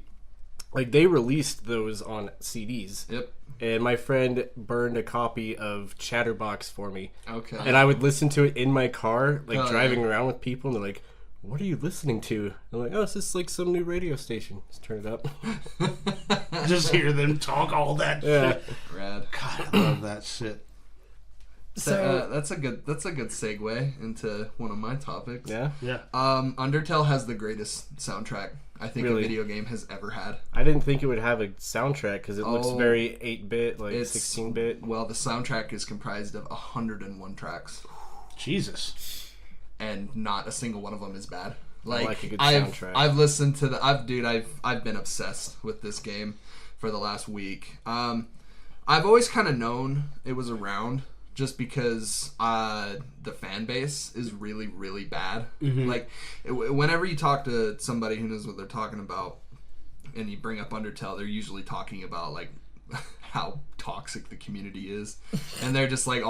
[SPEAKER 6] like they released those on CDs.
[SPEAKER 5] Yep.
[SPEAKER 6] And my friend burned a copy of Chatterbox for me.
[SPEAKER 5] Okay.
[SPEAKER 6] And I would listen to it in my car, like
[SPEAKER 5] Oh,
[SPEAKER 6] driving
[SPEAKER 5] yeah.
[SPEAKER 6] around with people, and they're like, what are you listening to? I'm like, oh, it's just like some new radio station. Just turn it up.
[SPEAKER 3] Just hear them talk all that shit.
[SPEAKER 5] Rad.
[SPEAKER 3] God, I love that shit.
[SPEAKER 4] So
[SPEAKER 5] That's a good segue into one of my topics.
[SPEAKER 6] Yeah.
[SPEAKER 3] Yeah.
[SPEAKER 5] Undertale has the greatest soundtrack I think
[SPEAKER 6] Really?
[SPEAKER 5] a video game has ever had.
[SPEAKER 6] I didn't think it would have a soundtrack because it looks
[SPEAKER 5] Oh,
[SPEAKER 6] very 8-bit, like
[SPEAKER 5] It's
[SPEAKER 6] 16-bit.
[SPEAKER 5] Well, the soundtrack is comprised of 101 tracks,
[SPEAKER 3] Jesus.
[SPEAKER 5] and not a single one of them is bad.
[SPEAKER 6] like a good
[SPEAKER 5] I've
[SPEAKER 6] soundtrack.
[SPEAKER 5] I've listened to I've been obsessed with this game for the last week. I've always kind of known it was around just because the fan base is really, really bad. Like, whenever you talk to somebody who knows what they're talking about and you bring up Undertale, they're usually talking about, like, how toxic the community is. And they're just, like,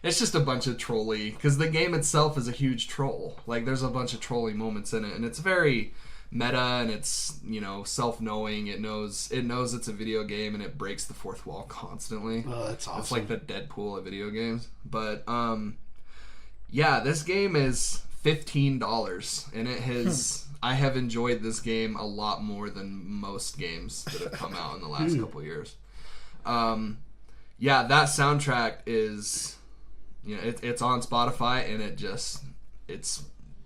[SPEAKER 5] it's just a bunch of trolly, because the game itself is a huge troll. Like, there's a bunch of trolly moments in it, and it's very meta, and it's, you know, self-knowing. It knows it's a video game, and it breaks the fourth wall constantly.
[SPEAKER 3] Oh, that's awesome.
[SPEAKER 5] It's like the Deadpool of video games. But yeah, this game is $15, and it has I have enjoyed this game a lot more than most games that have come out in the last couple years. Yeah, that soundtrack is, you know, it's on Spotify, and it's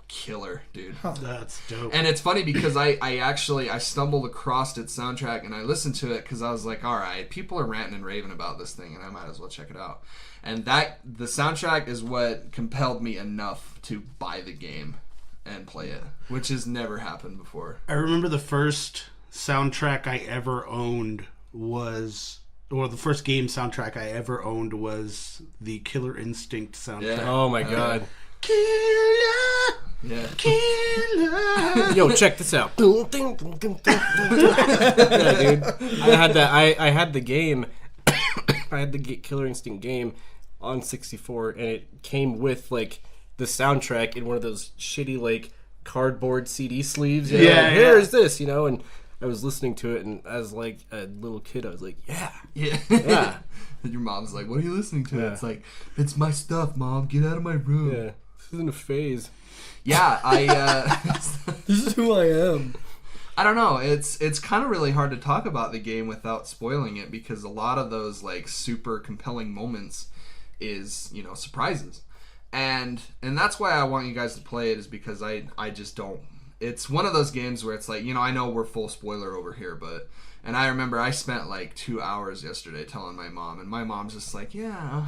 [SPEAKER 5] killer, dude.
[SPEAKER 3] That's dope.
[SPEAKER 5] And it's funny because I stumbled across its soundtrack and I listened to it because I was like, all right, people are ranting and raving about this thing, and I might as well check it out. And the soundtrack is what compelled me enough to buy the game and play it, which has never happened before.
[SPEAKER 3] I remember the first soundtrack I ever owned was, or the first game soundtrack I ever owned was the Killer Instinct soundtrack.
[SPEAKER 5] Yeah.
[SPEAKER 6] Oh my god.
[SPEAKER 3] Killer,
[SPEAKER 5] Yeah.
[SPEAKER 3] killer.
[SPEAKER 6] Yo, check this out. Yeah, dude. I had that. I had the game. I had the Killer Instinct game on 64, and it came with like the soundtrack in one of those shitty like cardboard CD sleeves. You know,
[SPEAKER 3] Yeah,
[SPEAKER 6] like,
[SPEAKER 3] yeah.
[SPEAKER 6] here's this, you know, and I was listening to it, and as like a little kid, I was like, yeah.
[SPEAKER 5] Yeah. And your mom's like, what are you listening to?
[SPEAKER 6] Yeah.
[SPEAKER 5] It's like, it's my stuff, Mom. Get out of my room.
[SPEAKER 6] Yeah, this isn't a phase.
[SPEAKER 5] Yeah,
[SPEAKER 4] this is who I am.
[SPEAKER 5] I don't know. It's kind of really hard to talk about the game without spoiling it, because a lot of those like super compelling moments is, you know, surprises. And that's why I want you guys to play it, is because I just don't. It's one of those games where it's like, you know, I know we're full spoiler over here, but, and I remember I spent like 2 hours yesterday telling my mom, and my mom's just like, yeah,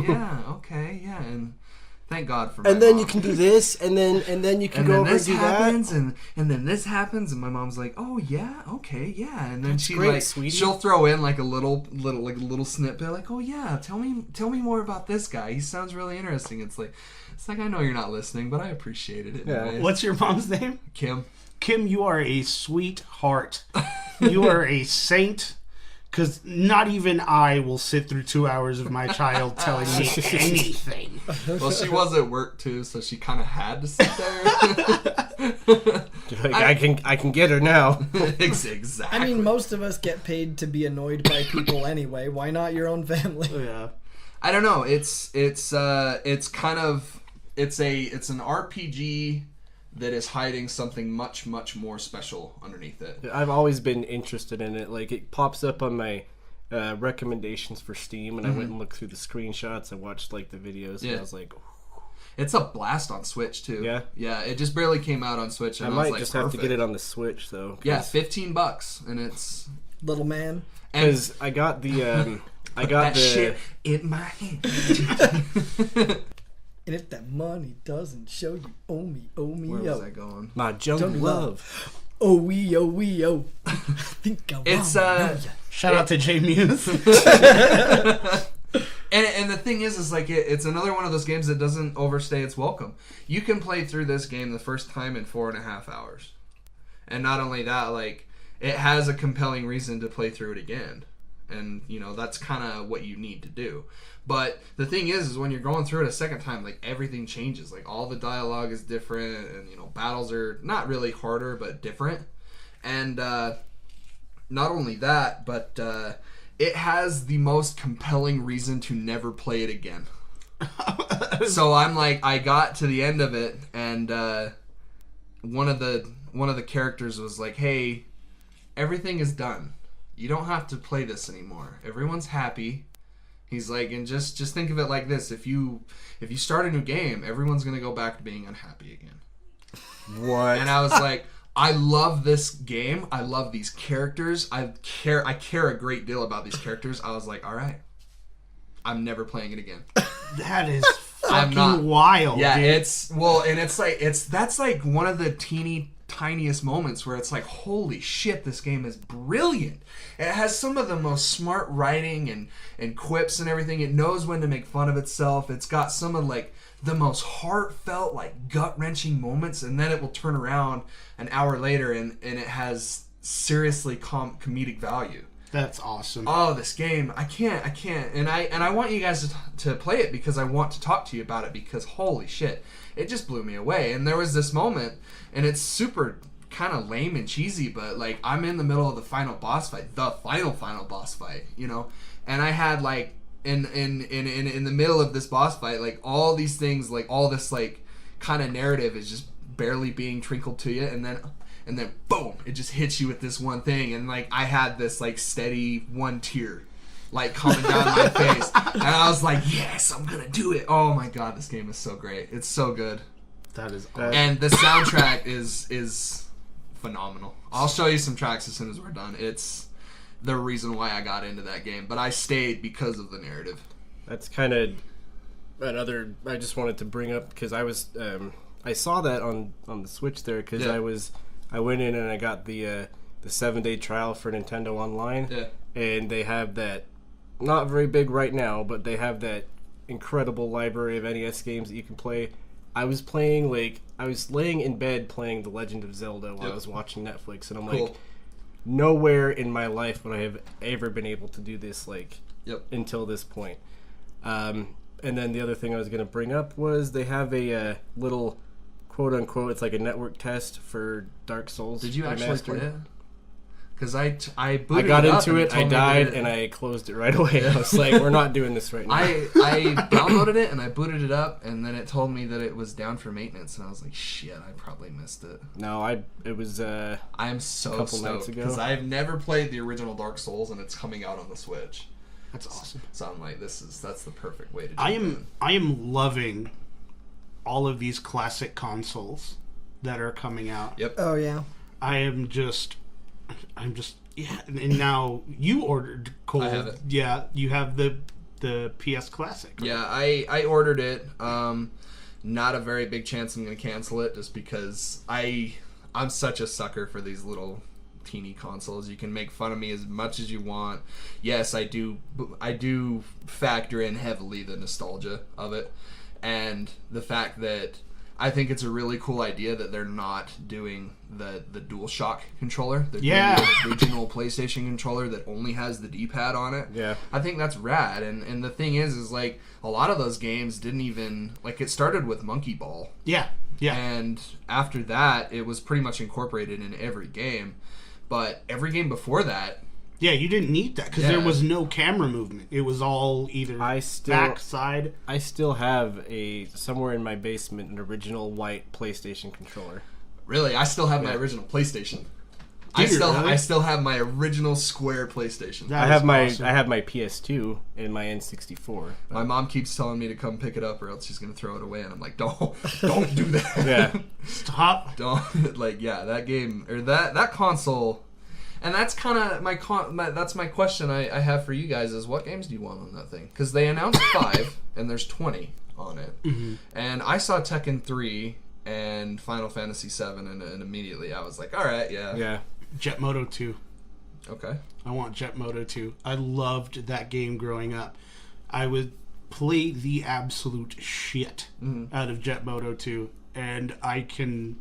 [SPEAKER 5] yeah, okay, yeah, and thank God for my
[SPEAKER 6] And then
[SPEAKER 5] mom.
[SPEAKER 6] you can do this, and then you can
[SPEAKER 5] And
[SPEAKER 6] go
[SPEAKER 5] then
[SPEAKER 6] over and
[SPEAKER 5] this
[SPEAKER 6] do
[SPEAKER 5] happens,
[SPEAKER 6] that.
[SPEAKER 5] and then this happens, and my mom's like, "Oh yeah, okay, yeah." And then
[SPEAKER 6] That's
[SPEAKER 5] she
[SPEAKER 6] great,
[SPEAKER 5] like
[SPEAKER 6] sweetie.
[SPEAKER 5] she'll throw in like a little snippet, like, "Oh yeah, tell me more about this guy. He sounds really interesting." It's like I know you're not listening, but I appreciated it.
[SPEAKER 6] Yeah.
[SPEAKER 5] Anyways.
[SPEAKER 3] What's your mom's name?
[SPEAKER 5] Kim?
[SPEAKER 3] Kim, you are a sweetheart. You are a saint. Because not even I will sit through 2 hours of my child telling me anything.
[SPEAKER 5] Well, she was at work too, so she kind of had to sit there.
[SPEAKER 6] Like, I can get her now.
[SPEAKER 5] Exactly.
[SPEAKER 4] I mean, most of us get paid to be annoyed by people anyway. Why not your own family?
[SPEAKER 3] Yeah.
[SPEAKER 5] I don't know. It's kind of it's an RPG that is hiding something much, much more special underneath it.
[SPEAKER 6] I've always been interested in it. Like, it pops up on my recommendations for Steam, and I went and looked through the screenshots. I watched like the videos, and
[SPEAKER 5] Yeah.
[SPEAKER 6] I was like,
[SPEAKER 5] It's a blast on Switch too.
[SPEAKER 6] Yeah?
[SPEAKER 5] Yeah. It just barely came out on Switch, and
[SPEAKER 6] I
[SPEAKER 5] I,
[SPEAKER 6] might
[SPEAKER 5] was like,
[SPEAKER 6] just have to get
[SPEAKER 5] perfect.
[SPEAKER 6] it on the Switch though.
[SPEAKER 5] Yeah, $15, and it's
[SPEAKER 4] Little man.
[SPEAKER 6] Because I got the
[SPEAKER 5] that shit in my hand.
[SPEAKER 4] And if that money doesn't show you, owe me,
[SPEAKER 5] Where was
[SPEAKER 4] yo.
[SPEAKER 5] I going?
[SPEAKER 6] my jungle
[SPEAKER 4] Jungle
[SPEAKER 6] love.
[SPEAKER 4] Oh, we, oh. I think I
[SPEAKER 5] It's
[SPEAKER 4] wanna know ya.
[SPEAKER 3] Shout out to Jay Muse.
[SPEAKER 5] And the thing is like it's another one of those games that doesn't overstay its welcome. You can play through this game the first time in 4.5 hours, and not only that, like, it has a compelling reason to play through it again, and you know that's kind of what you need to do. But the thing is when you're going through it a second time, like, everything changes. Like, all the dialogue is different, and you know, battles are not really harder but different. And not only that, but it has the most compelling reason to never play it again. So I'm like, I got to the end of it, and one of the characters was like, "Hey, everything is done. You don't have to play this anymore. Everyone's happy." He's like, and just think of it like this: if you start a new game, everyone's gonna go back to being unhappy again.
[SPEAKER 6] What?
[SPEAKER 5] And I was like, I love this game. I love these characters. I care a great deal about these characters. I was like, all right, I'm never playing it again.
[SPEAKER 3] That is
[SPEAKER 5] I'm not
[SPEAKER 3] fucking wild.
[SPEAKER 5] Yeah,
[SPEAKER 3] dude.
[SPEAKER 5] that's like one of the tiniest moments where it's like, holy shit, this game is brilliant. It has some of the most smart writing and quips and everything. It knows when to make fun of itself. It's got some of like the most heartfelt, like gut-wrenching moments, and then it will turn around an hour later and it has seriously comedic value.
[SPEAKER 3] That's awesome.
[SPEAKER 5] Oh, this game, I can't, and I want you guys to play it because I want to talk to you about it, because holy shit, it just blew me away. And there was this moment, and it's super kind of lame and cheesy, but like I'm in the middle of the final boss fight, the final boss fight, you know, and I had like in the middle of this boss fight, like all these things, like all this like kind of narrative is just barely being trickled to you, and then boom, it just hits you with this one thing, and like I had this like steady one tear like coming down my face, and I was like, yes, I'm gonna do it. Oh my god, this game is so great. It's so good.
[SPEAKER 3] That is awesome.
[SPEAKER 5] And the soundtrack is phenomenal. I'll show you some tracks as soon as we're done. It's the reason why I got into that game, but I stayed because of the narrative.
[SPEAKER 6] That's kind of another I just wanted to bring up, because I was I saw that on the Switch there, because
[SPEAKER 5] Yeah.
[SPEAKER 6] I went in and I got the 7-day trial for Nintendo Online,
[SPEAKER 5] Yeah.
[SPEAKER 6] and they have that, not very big right now, but they have that incredible library of NES games that you can play. I was laying in bed playing The Legend of Zelda while I was watching Netflix, and I'm
[SPEAKER 5] Cool.
[SPEAKER 6] like, nowhere in my life would I have ever been able to do this until this point. And then the other thing I was going to bring up was they have a little quote unquote, it's like a network test for Dark Souls.
[SPEAKER 5] Did you actually
[SPEAKER 6] Remastered.
[SPEAKER 5] play it? Because I
[SPEAKER 6] I
[SPEAKER 5] booted
[SPEAKER 6] got
[SPEAKER 5] it up
[SPEAKER 6] into
[SPEAKER 5] and
[SPEAKER 6] it, I
[SPEAKER 5] told me
[SPEAKER 6] died,
[SPEAKER 5] that
[SPEAKER 6] and I closed it right away. I was like, we're not doing this right now.
[SPEAKER 5] I downloaded it and I booted it up, and then it told me that it was down for maintenance, and I was like, shit, I probably missed it.
[SPEAKER 6] No, it was
[SPEAKER 5] I'm so
[SPEAKER 6] couple nights
[SPEAKER 5] stoked
[SPEAKER 6] ago.
[SPEAKER 5] because I've never played the original Dark Souls, and it's coming out on the Switch.
[SPEAKER 3] That's awesome.
[SPEAKER 5] So I'm like, that's the perfect way to do
[SPEAKER 3] I
[SPEAKER 5] it.
[SPEAKER 3] am loving all of these classic consoles that are coming out.
[SPEAKER 5] Yep.
[SPEAKER 4] Oh yeah.
[SPEAKER 3] I'm just yeah. And now you ordered Cole.
[SPEAKER 5] I have it.
[SPEAKER 3] Yeah, you have the PS Classic.
[SPEAKER 5] Yeah, I ordered it. Not a very big chance I'm going to cancel it, just because I'm such a sucker for these little teeny consoles. You can make fun of me as much as you want. Yes, I do factor in heavily the nostalgia of it, and the fact that I think it's a really cool idea that they're not doing the DualShock controller. They're doing the original PlayStation controller that only has the D-pad on it.
[SPEAKER 6] Yeah.
[SPEAKER 5] I think that's rad. And the thing is like, a lot of those games didn't even, like, it started with Monkey Ball.
[SPEAKER 3] Yeah.
[SPEAKER 5] And after that, it was pretty much incorporated in every game. But every game before that,
[SPEAKER 3] Yeah, you didn't need that because there was no camera movement. It was all either back, side.
[SPEAKER 6] I still have somewhere in my basement an original white PlayStation controller.
[SPEAKER 5] really, I still have my original PlayStation.
[SPEAKER 3] Do you really?
[SPEAKER 5] I still have my original square PlayStation.
[SPEAKER 3] That
[SPEAKER 6] I have
[SPEAKER 3] is awesome.
[SPEAKER 6] I have my PS2 and my N64.
[SPEAKER 5] My mom keeps telling me to come pick it up, or else she's gonna throw it away, and I'm like, don't do that.
[SPEAKER 6] Yeah.
[SPEAKER 3] Stop.
[SPEAKER 5] Don't like that game or that console. And that's kind of that's my question I have for you guys is, what games do you want on that thing? Because they announced 5 and there's 20 on it.
[SPEAKER 3] Mm-hmm.
[SPEAKER 5] And I saw Tekken 3 and Final Fantasy 7 and immediately I was like, all right,
[SPEAKER 6] Yeah.
[SPEAKER 3] Jet Moto 2.
[SPEAKER 5] Okay.
[SPEAKER 3] I want Jet Moto 2. I loved that game growing up. I would play the absolute shit out of Jet Moto 2, and I can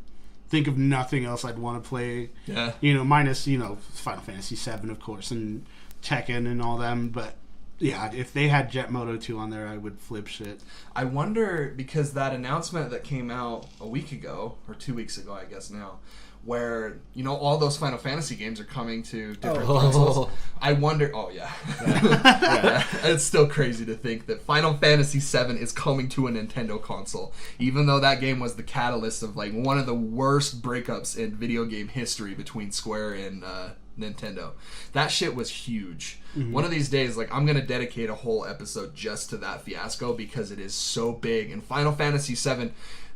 [SPEAKER 3] think of nothing else I'd want to play.
[SPEAKER 5] Yeah.
[SPEAKER 3] Minus, Final Fantasy 7, of course, and Tekken and all them, but Yeah, if they had Jet Moto 2 on there, I would flip shit.
[SPEAKER 5] I wonder, because that announcement that came out a week ago, or 2 weeks ago, I guess now, where, you know, all those Final Fantasy games are coming to different consoles. I wonder... Oh, yeah. Yeah. It's still crazy to think that Final Fantasy VII is coming to a Nintendo console, even though that game was the catalyst of, like, one of the worst breakups in video game history between Square and Nintendo. That shit was huge. One of these days, like, I'm going to dedicate a whole episode just to that fiasco because it is so big. And Final Fantasy VII...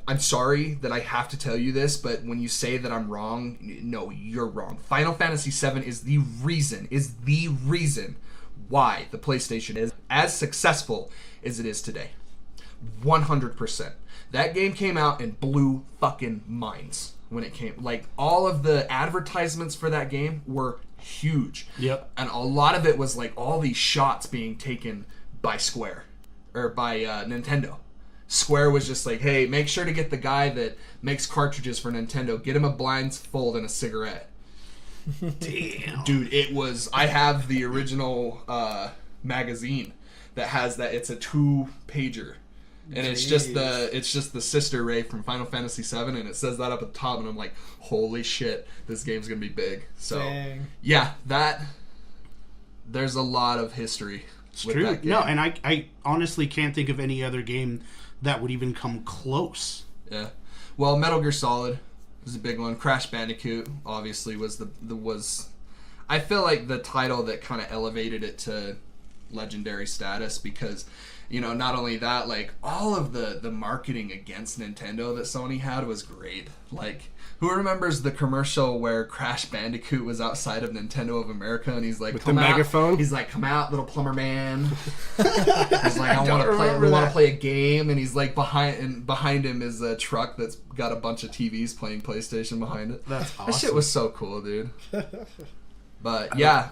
[SPEAKER 5] I'm sorry that I have to tell you this, but when you say that I'm wrong, no, you're wrong. Final Fantasy VII is the reason why the PlayStation is as successful as it is today. 100%. That game came out and blew fucking minds when it came. Like, all of the advertisements for that game were huge.
[SPEAKER 3] Yep.
[SPEAKER 5] And a lot of it was like all these shots being taken by Square, or by Nintendo. Square was just like, hey, make sure to get the guy that makes cartridges for Nintendo. Get him a blindfold and a cigarette.
[SPEAKER 3] Damn.
[SPEAKER 5] Dude, it was... I have the original magazine that has that. It's a 2-pager. And it's just the Sister Ray from Final Fantasy VII, and it says that up at the top, and I'm like, holy shit, this game's going to be big. So,
[SPEAKER 4] Dang.
[SPEAKER 5] yeah, there's a lot of history with
[SPEAKER 3] True.
[SPEAKER 5] that game.
[SPEAKER 3] No, and I honestly can't think of any other game that would even come close.
[SPEAKER 5] Yeah. Well, Metal Gear Solid was a big one. Crash Bandicoot obviously was I feel like the title that kind of elevated it to legendary status, because, you know, not only that, like, all of the marketing against Nintendo that Sony had was great. Like, who remembers the commercial where Crash Bandicoot was outside of Nintendo of America, and he's like,
[SPEAKER 6] With
[SPEAKER 5] come
[SPEAKER 6] the
[SPEAKER 5] out.
[SPEAKER 6] megaphone?
[SPEAKER 5] He's like, come out, little plumber man. He's like, I want to play a game, and he's like, behind him is a truck that's got a bunch of TVs playing PlayStation behind it.
[SPEAKER 3] That's
[SPEAKER 5] That shit
[SPEAKER 3] awesome.
[SPEAKER 5] was so cool, dude. But yeah,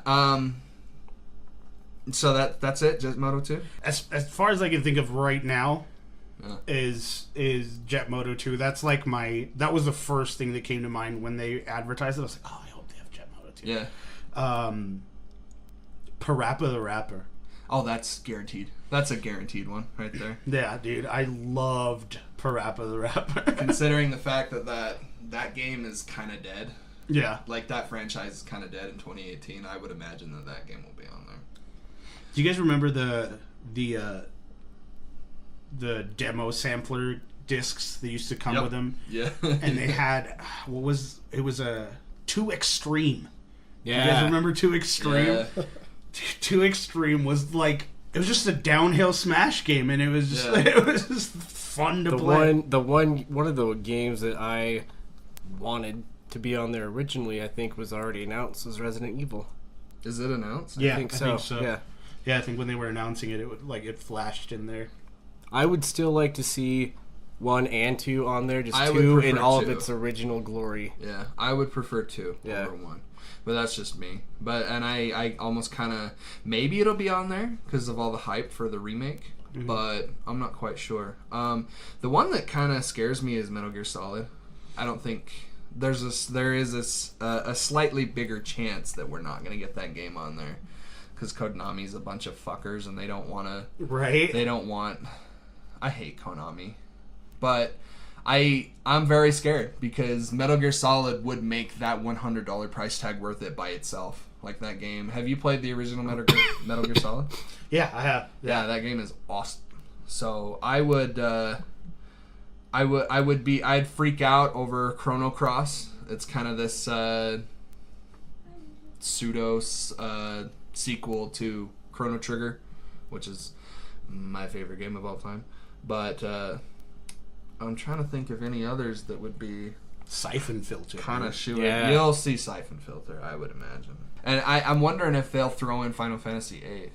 [SPEAKER 5] so that's it, just Moto 2?
[SPEAKER 3] As far as I can think of right now,
[SPEAKER 5] Yeah.
[SPEAKER 3] is Jet Moto 2. That's like that was the first thing that came to mind when they advertised it. I was like, oh, I hope they have Jet Moto 2.
[SPEAKER 5] Yeah.
[SPEAKER 3] Parappa the Rapper.
[SPEAKER 5] Oh, that's guaranteed. That's a guaranteed one right there.
[SPEAKER 3] Yeah, dude, I loved Parappa the Rapper.
[SPEAKER 5] Considering the fact that game is kind of dead.
[SPEAKER 3] Yeah.
[SPEAKER 5] Like, that franchise is kind of dead in 2018. I would imagine that game will be on there.
[SPEAKER 3] Do you guys remember the demo sampler discs that used to come
[SPEAKER 5] Yep.
[SPEAKER 3] with them?
[SPEAKER 5] Yeah.
[SPEAKER 3] And they had it was a 2 Extreme.
[SPEAKER 6] Yeah.
[SPEAKER 3] You guys remember 2 Extreme?
[SPEAKER 5] Yeah.
[SPEAKER 3] 2 Extreme was like, it was just a downhill smash game, and it was just
[SPEAKER 5] Yeah.
[SPEAKER 3] it was just fun to play.
[SPEAKER 6] One of the games that I wanted to be on there originally, I think, was already announced, was Resident Evil.
[SPEAKER 5] Is it announced?
[SPEAKER 3] Yeah,
[SPEAKER 6] I think so.
[SPEAKER 3] Yeah.
[SPEAKER 6] Yeah.
[SPEAKER 3] I think when they were announcing it, it flashed in there.
[SPEAKER 6] I would still like to see 1 and 2 on there, just
[SPEAKER 5] I would
[SPEAKER 6] 2 in
[SPEAKER 5] prefer
[SPEAKER 6] all
[SPEAKER 5] 2.
[SPEAKER 6] of its original glory.
[SPEAKER 5] Yeah, I would prefer 2
[SPEAKER 6] Yeah.
[SPEAKER 5] over 1. But that's just me. And I almost kind of... Maybe it'll be on there because of all the hype for the remake.
[SPEAKER 3] Mm-hmm.
[SPEAKER 5] But I'm not quite sure. The one that kind of scares me is Metal Gear Solid. I don't think... There is a slightly bigger chance that we're not going to get that game on there. Because Konami's a bunch of fuckers and they don't want to...
[SPEAKER 3] Right?
[SPEAKER 5] They don't want... I hate Konami. But I'm very scared because Metal Gear Solid would make that $100 price tag worth it by itself. Like that game. Have you played the original Metal Gear Solid?
[SPEAKER 3] Yeah, I have.
[SPEAKER 5] Yeah, that game is awesome. So I'd freak out over Chrono Cross. It's kind of this pseudo sequel to Chrono Trigger, which is my favorite game of all time. But I'm trying to think of any others that would be
[SPEAKER 3] Siphon Filter.
[SPEAKER 5] kind of shooing.
[SPEAKER 6] Yeah.
[SPEAKER 5] You'll see Siphon Filter, I would imagine. And I'm wondering if they'll throw in Final Fantasy VIII.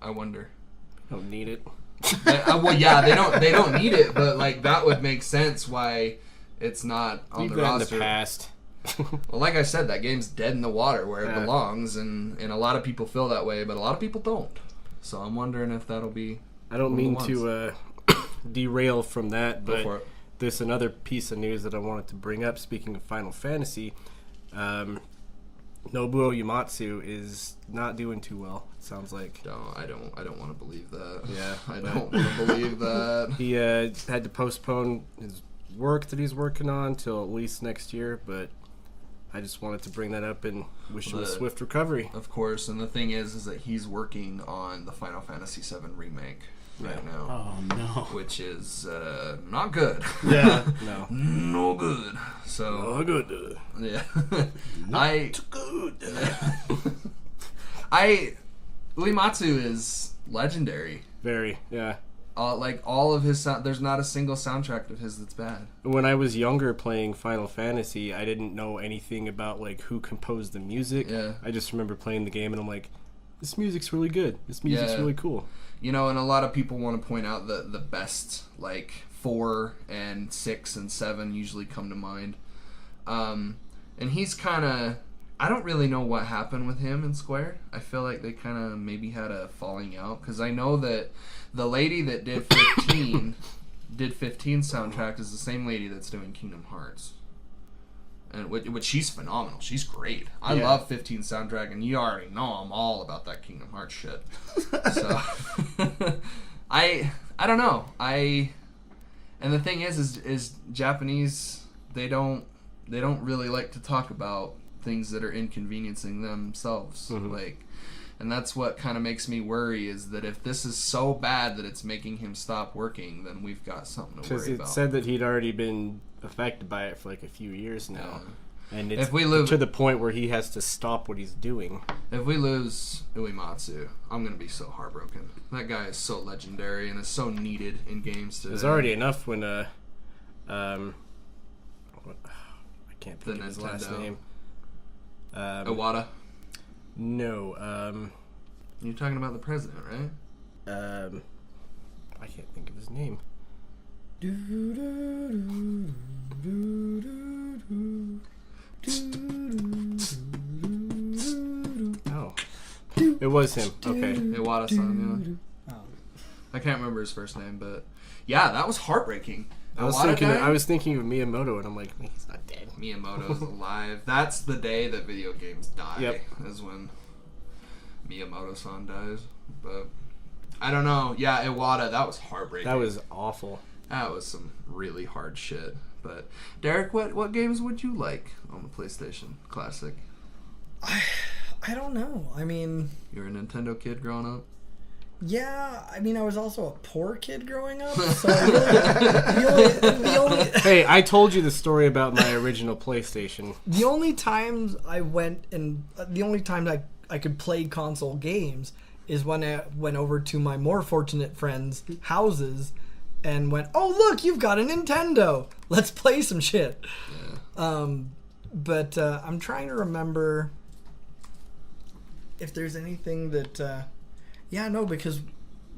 [SPEAKER 5] I wonder.
[SPEAKER 6] Don't need it.
[SPEAKER 5] Well, yeah, they don't need it, but like that would make sense why it's not on
[SPEAKER 6] Leave
[SPEAKER 5] the
[SPEAKER 6] that
[SPEAKER 5] roster.
[SPEAKER 6] in the past.
[SPEAKER 5] Well, like I said, that game's dead in the water where it
[SPEAKER 6] Yeah.
[SPEAKER 5] belongs, and a lot of people feel that way, but a lot of people don't. So I'm wondering if that'll be.
[SPEAKER 6] I don't
[SPEAKER 5] one
[SPEAKER 6] mean
[SPEAKER 5] of the
[SPEAKER 6] to derail from that,
[SPEAKER 5] Go
[SPEAKER 6] but
[SPEAKER 5] for it.
[SPEAKER 6] there's another piece of news that I wanted to bring up. Speaking of Final Fantasy, Nobuo Uematsu is not doing too well. It sounds like.
[SPEAKER 5] I don't want to believe that.
[SPEAKER 6] Yeah,
[SPEAKER 5] I don't want to believe that.
[SPEAKER 6] He had to postpone his work that he's working on till at least next year, but I just wanted to bring that up and wish him a swift recovery.
[SPEAKER 5] Of course, and the thing is that he's working on the Final Fantasy VII remake right now.
[SPEAKER 3] Oh no.
[SPEAKER 5] Which is not good.
[SPEAKER 3] Yeah.
[SPEAKER 6] No.
[SPEAKER 5] No good. So.
[SPEAKER 6] Oh, good.
[SPEAKER 5] Yeah.
[SPEAKER 3] Not good.
[SPEAKER 5] Uematsu is legendary.
[SPEAKER 6] Very, yeah.
[SPEAKER 5] Like all of his there's not a single soundtrack of his that's bad.
[SPEAKER 6] When I was younger playing Final Fantasy, I didn't know anything about like who composed the music.
[SPEAKER 5] Yeah.
[SPEAKER 6] I just remember playing the game and I'm like, this music's really good. This music's really cool.
[SPEAKER 5] You know, and a lot of people want to point out that the best like 4 and 6 and 7 usually come to mind. And he's kind of, I don't really know what happened with him and Square. I feel like they kind of maybe had a falling out, because I know that the lady that did 15 soundtrack is the same lady that's doing Kingdom Hearts, and which she's phenomenal. She's great. I love 15 soundtrack, and you already know I'm all about that Kingdom Hearts shit. So I don't know. And the thing is Japanese, they don't really like to talk about things that are inconveniencing themselves. Like, and that's what kind of makes me worry, is that if this is so bad that it's making him stop working, then we've got something to worry about.
[SPEAKER 6] Because it said that he'd already been affected by it for like a few years now.
[SPEAKER 5] Yeah.
[SPEAKER 6] And it's to the point where he has to stop what he's doing.
[SPEAKER 5] If we lose Uematsu, I'm going to be so heartbroken. That guy is so legendary and is so needed in games today.
[SPEAKER 6] There's already enough when I can't think of his last name.
[SPEAKER 5] Iwata?
[SPEAKER 6] No.
[SPEAKER 5] You're talking about the president, right?
[SPEAKER 6] I can't think of his name. Oh. It was him. Okay.
[SPEAKER 5] Iwata-san, yeah. I can't remember his first name, but yeah, that was heartbreaking.
[SPEAKER 6] I was thinking of Miyamoto, and I'm like, he's not dead.
[SPEAKER 5] Miyamoto's alive. That's the day that video games die.
[SPEAKER 6] Yep.
[SPEAKER 5] Is when Miyamoto-san dies. But I don't know. Yeah, Iwata, that was heartbreaking.
[SPEAKER 6] That was awful.
[SPEAKER 5] That was some really hard shit. But Derek, what games would you like on the PlayStation Classic?
[SPEAKER 4] I don't know. I mean,
[SPEAKER 5] you were a Nintendo kid growing up?
[SPEAKER 4] Yeah, I mean, I was also a poor kid growing up, so the only
[SPEAKER 6] Hey, I told you the story about my original PlayStation.
[SPEAKER 4] The only times I went and the only time I could play console games is when I went over to my more fortunate friends' houses and went, "Oh, look, you've got a Nintendo. Let's play some shit." Yeah. But I'm trying to remember if there's anything that yeah, no, because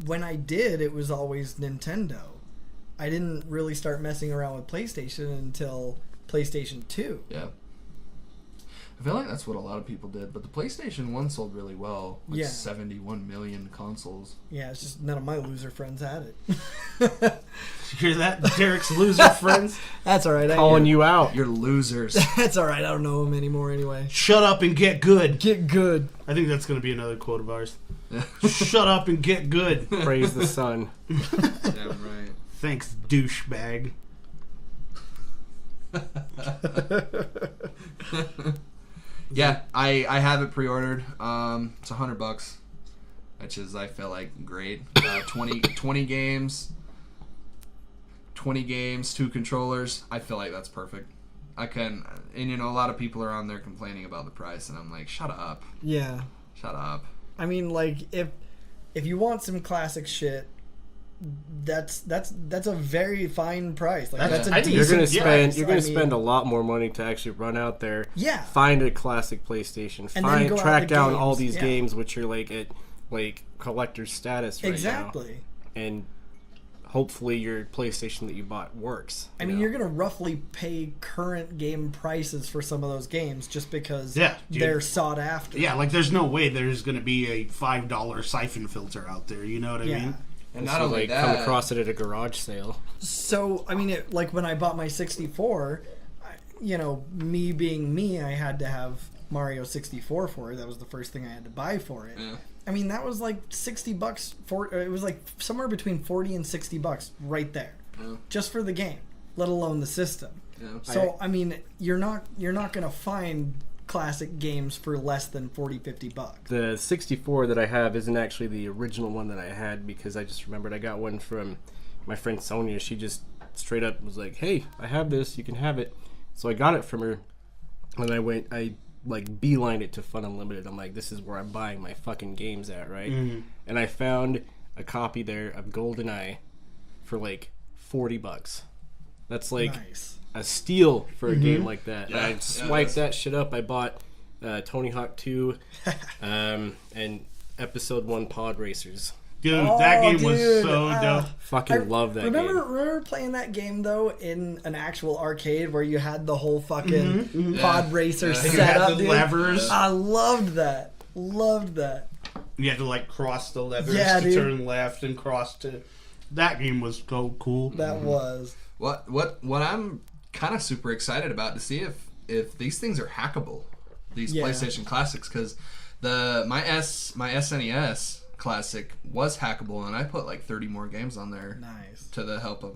[SPEAKER 4] when I did, it was always Nintendo. I didn't really start messing around with PlayStation until PlayStation 2.
[SPEAKER 5] Yeah. I feel like that's what a lot of people did, but the PlayStation 1 sold really well with 71 million consoles.
[SPEAKER 4] Yeah, it's just none of my loser friends had it.
[SPEAKER 3] You hear that? Derek's loser friends?
[SPEAKER 4] That's all right.
[SPEAKER 6] Calling you out.
[SPEAKER 5] You're losers.
[SPEAKER 4] That's all right. I don't know them anymore anyway.
[SPEAKER 3] Shut up and get good.
[SPEAKER 4] Get good.
[SPEAKER 3] I think that's going to be another quote of ours. Shut up and get good.
[SPEAKER 6] Praise the sun.
[SPEAKER 5] Damn right.
[SPEAKER 3] Thanks, douchebag.
[SPEAKER 5] Yeah, I have it pre-ordered. It's $100, which is, I feel like, great. 20 games, 2 controllers. I feel like that's perfect. And you know, a lot of people are on there complaining about the price, and I'm like, shut up.
[SPEAKER 4] Yeah.
[SPEAKER 5] Shut up.
[SPEAKER 4] I mean, like, if you want some classic shit, that's a very fine price. Like, that's a decent
[SPEAKER 6] You're gonna
[SPEAKER 4] price.
[SPEAKER 6] You're gonna spend a lot more money to actually run out there.
[SPEAKER 4] Yeah.
[SPEAKER 6] Find a classic PlayStation.
[SPEAKER 4] And
[SPEAKER 6] Track down all these
[SPEAKER 4] games,
[SPEAKER 6] games which are like at like collector's status right now.
[SPEAKER 4] Exactly.
[SPEAKER 6] And hopefully your PlayStation that you bought works.
[SPEAKER 4] I mean, you're gonna roughly pay current game prices for some of those games just because they're sought after.
[SPEAKER 3] Yeah, like there's no way there's going to be a $5 siphon filter out there. You know what I mean?
[SPEAKER 5] And not only
[SPEAKER 6] like
[SPEAKER 5] that,
[SPEAKER 6] come across it at a garage sale.
[SPEAKER 4] So I mean, like when I bought my 64, you know, me being me, I had to have Mario 64 for it. That was the first thing I had to buy for it.
[SPEAKER 5] Yeah.
[SPEAKER 4] I mean, that was like $60 it was like somewhere between $40 and $60 right there, just for the game, let alone the system.
[SPEAKER 5] Yeah.
[SPEAKER 4] So I mean, you're not gonna find classic games for less than $40-$50.
[SPEAKER 6] The 64 that I have isn't actually the original one that I had, because I just remembered I got one from my friend Sonia. She just straight up was like, "Hey, I have this. You can have it." So I got it from her, and I like beelined it to Fun Unlimited. I'm like, this is where I'm buying my fucking games at, right? Mm-hmm. And I found a copy there of GoldenEye for like $40. That's like a steal for a game like that.
[SPEAKER 5] Yeah,
[SPEAKER 6] I swiped that shit up. I bought Tony Hawk 2 and Episode 1 Pod Racers.
[SPEAKER 3] Dude, that game was so dope.
[SPEAKER 6] Fucking love that game.
[SPEAKER 4] Remember playing that game, though, in an actual arcade where you had the whole fucking pod racer set up,
[SPEAKER 3] the
[SPEAKER 4] dude?
[SPEAKER 3] levers.
[SPEAKER 4] I loved that. Loved that.
[SPEAKER 3] You had to, like, cross the levers
[SPEAKER 4] Yeah,
[SPEAKER 3] to
[SPEAKER 4] dude.
[SPEAKER 3] turn left and cross to... That game was so cool.
[SPEAKER 4] That was.
[SPEAKER 5] What I'm kind of super excited about to see if these things are hackable, these PlayStation Classics, because my SNES Classic was hackable, and I put like 30 more games on there.
[SPEAKER 4] Nice.
[SPEAKER 5] To the help of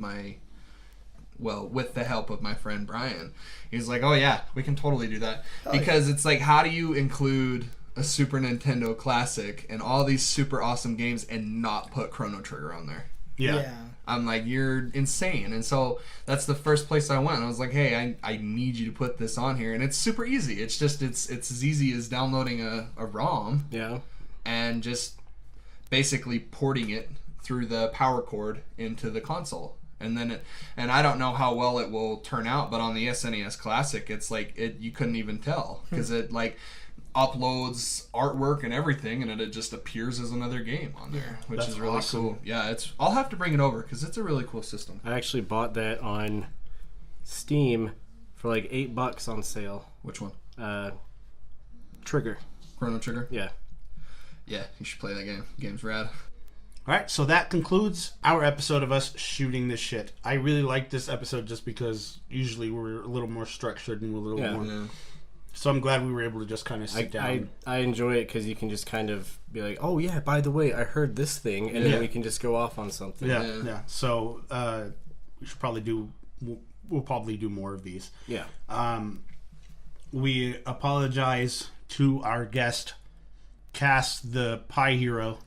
[SPEAKER 5] with the help of my friend Brian. He's like, "Oh yeah, we can totally do that." Because it's like, how do you include a Super Nintendo Classic and all these super awesome games and not put Chrono Trigger on there?
[SPEAKER 3] Yeah.
[SPEAKER 5] I'm like, you're insane. And so that's the first place I went. I was like, hey, I need you to put this on here. And it's super easy. It's just, it's as easy as downloading a ROM.
[SPEAKER 6] Yeah.
[SPEAKER 5] And just basically porting it through the power cord into the console. And then and I don't know how well it will turn out, but on the SNES Classic, it's like, you couldn't even tell. Because it like uploads artwork and everything, and it just appears as another game on there, which
[SPEAKER 3] That's
[SPEAKER 5] is really
[SPEAKER 3] awesome.
[SPEAKER 5] cool. Yeah, I'll have to bring it over because it's a really cool system.
[SPEAKER 6] I actually bought that on Steam for like $8 on sale.
[SPEAKER 5] Which one?
[SPEAKER 6] Trigger.
[SPEAKER 5] Chrono Trigger?
[SPEAKER 6] Yeah.
[SPEAKER 5] Yeah, you should play that game. Game's rad.
[SPEAKER 3] Alright, so that concludes our episode of us shooting this shit. I really like this episode just because usually we're a little more structured and we're a little more...
[SPEAKER 5] Yeah.
[SPEAKER 3] So I'm glad we were able to just kind of sit down.
[SPEAKER 6] I enjoy it because you can just kind of be like, oh yeah, by the way, I heard this thing, and then we can just go off on something.
[SPEAKER 3] Yeah. So we should probably we'll probably do more of these.
[SPEAKER 6] Yeah.
[SPEAKER 3] We apologize to our guest, Cass the Pie Hero.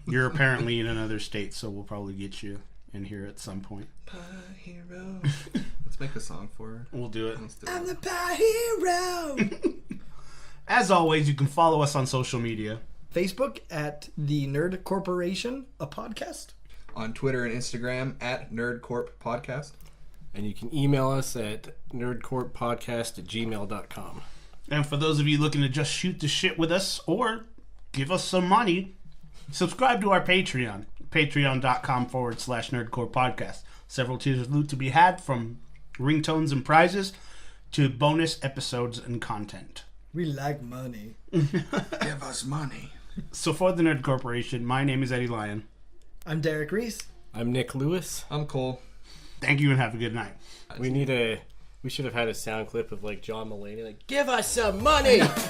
[SPEAKER 3] You're apparently in another state, so we'll probably get you in here at some point.
[SPEAKER 5] Pie Hero. Let's make a song for her.
[SPEAKER 3] We'll do it.
[SPEAKER 4] I'm the Pie Hero.
[SPEAKER 3] As always, you can follow us on social media.
[SPEAKER 4] Facebook at the Nerd Corporation, a podcast.
[SPEAKER 5] On Twitter and Instagram at NerdCorp Podcast.
[SPEAKER 6] And you can email us at nerdcorppodcast@gmail.com.
[SPEAKER 3] And for those of you looking to just shoot the shit with us or give us some money, subscribe to our Patreon. Patreon.com/nerdcorepodcast. Several tiers of loot to be had, from ringtones and prizes to bonus episodes and content.
[SPEAKER 4] We like money.
[SPEAKER 5] Give us money.
[SPEAKER 3] So for the Nerd Corporation, my name is Eddie Lyon.
[SPEAKER 4] I'm Derek Reese.
[SPEAKER 6] I'm Nick Lewis.
[SPEAKER 5] I'm Cole.
[SPEAKER 3] Thank you and have a good night.
[SPEAKER 6] We should have had a sound clip of like John Mulaney, like, give us some money. Give us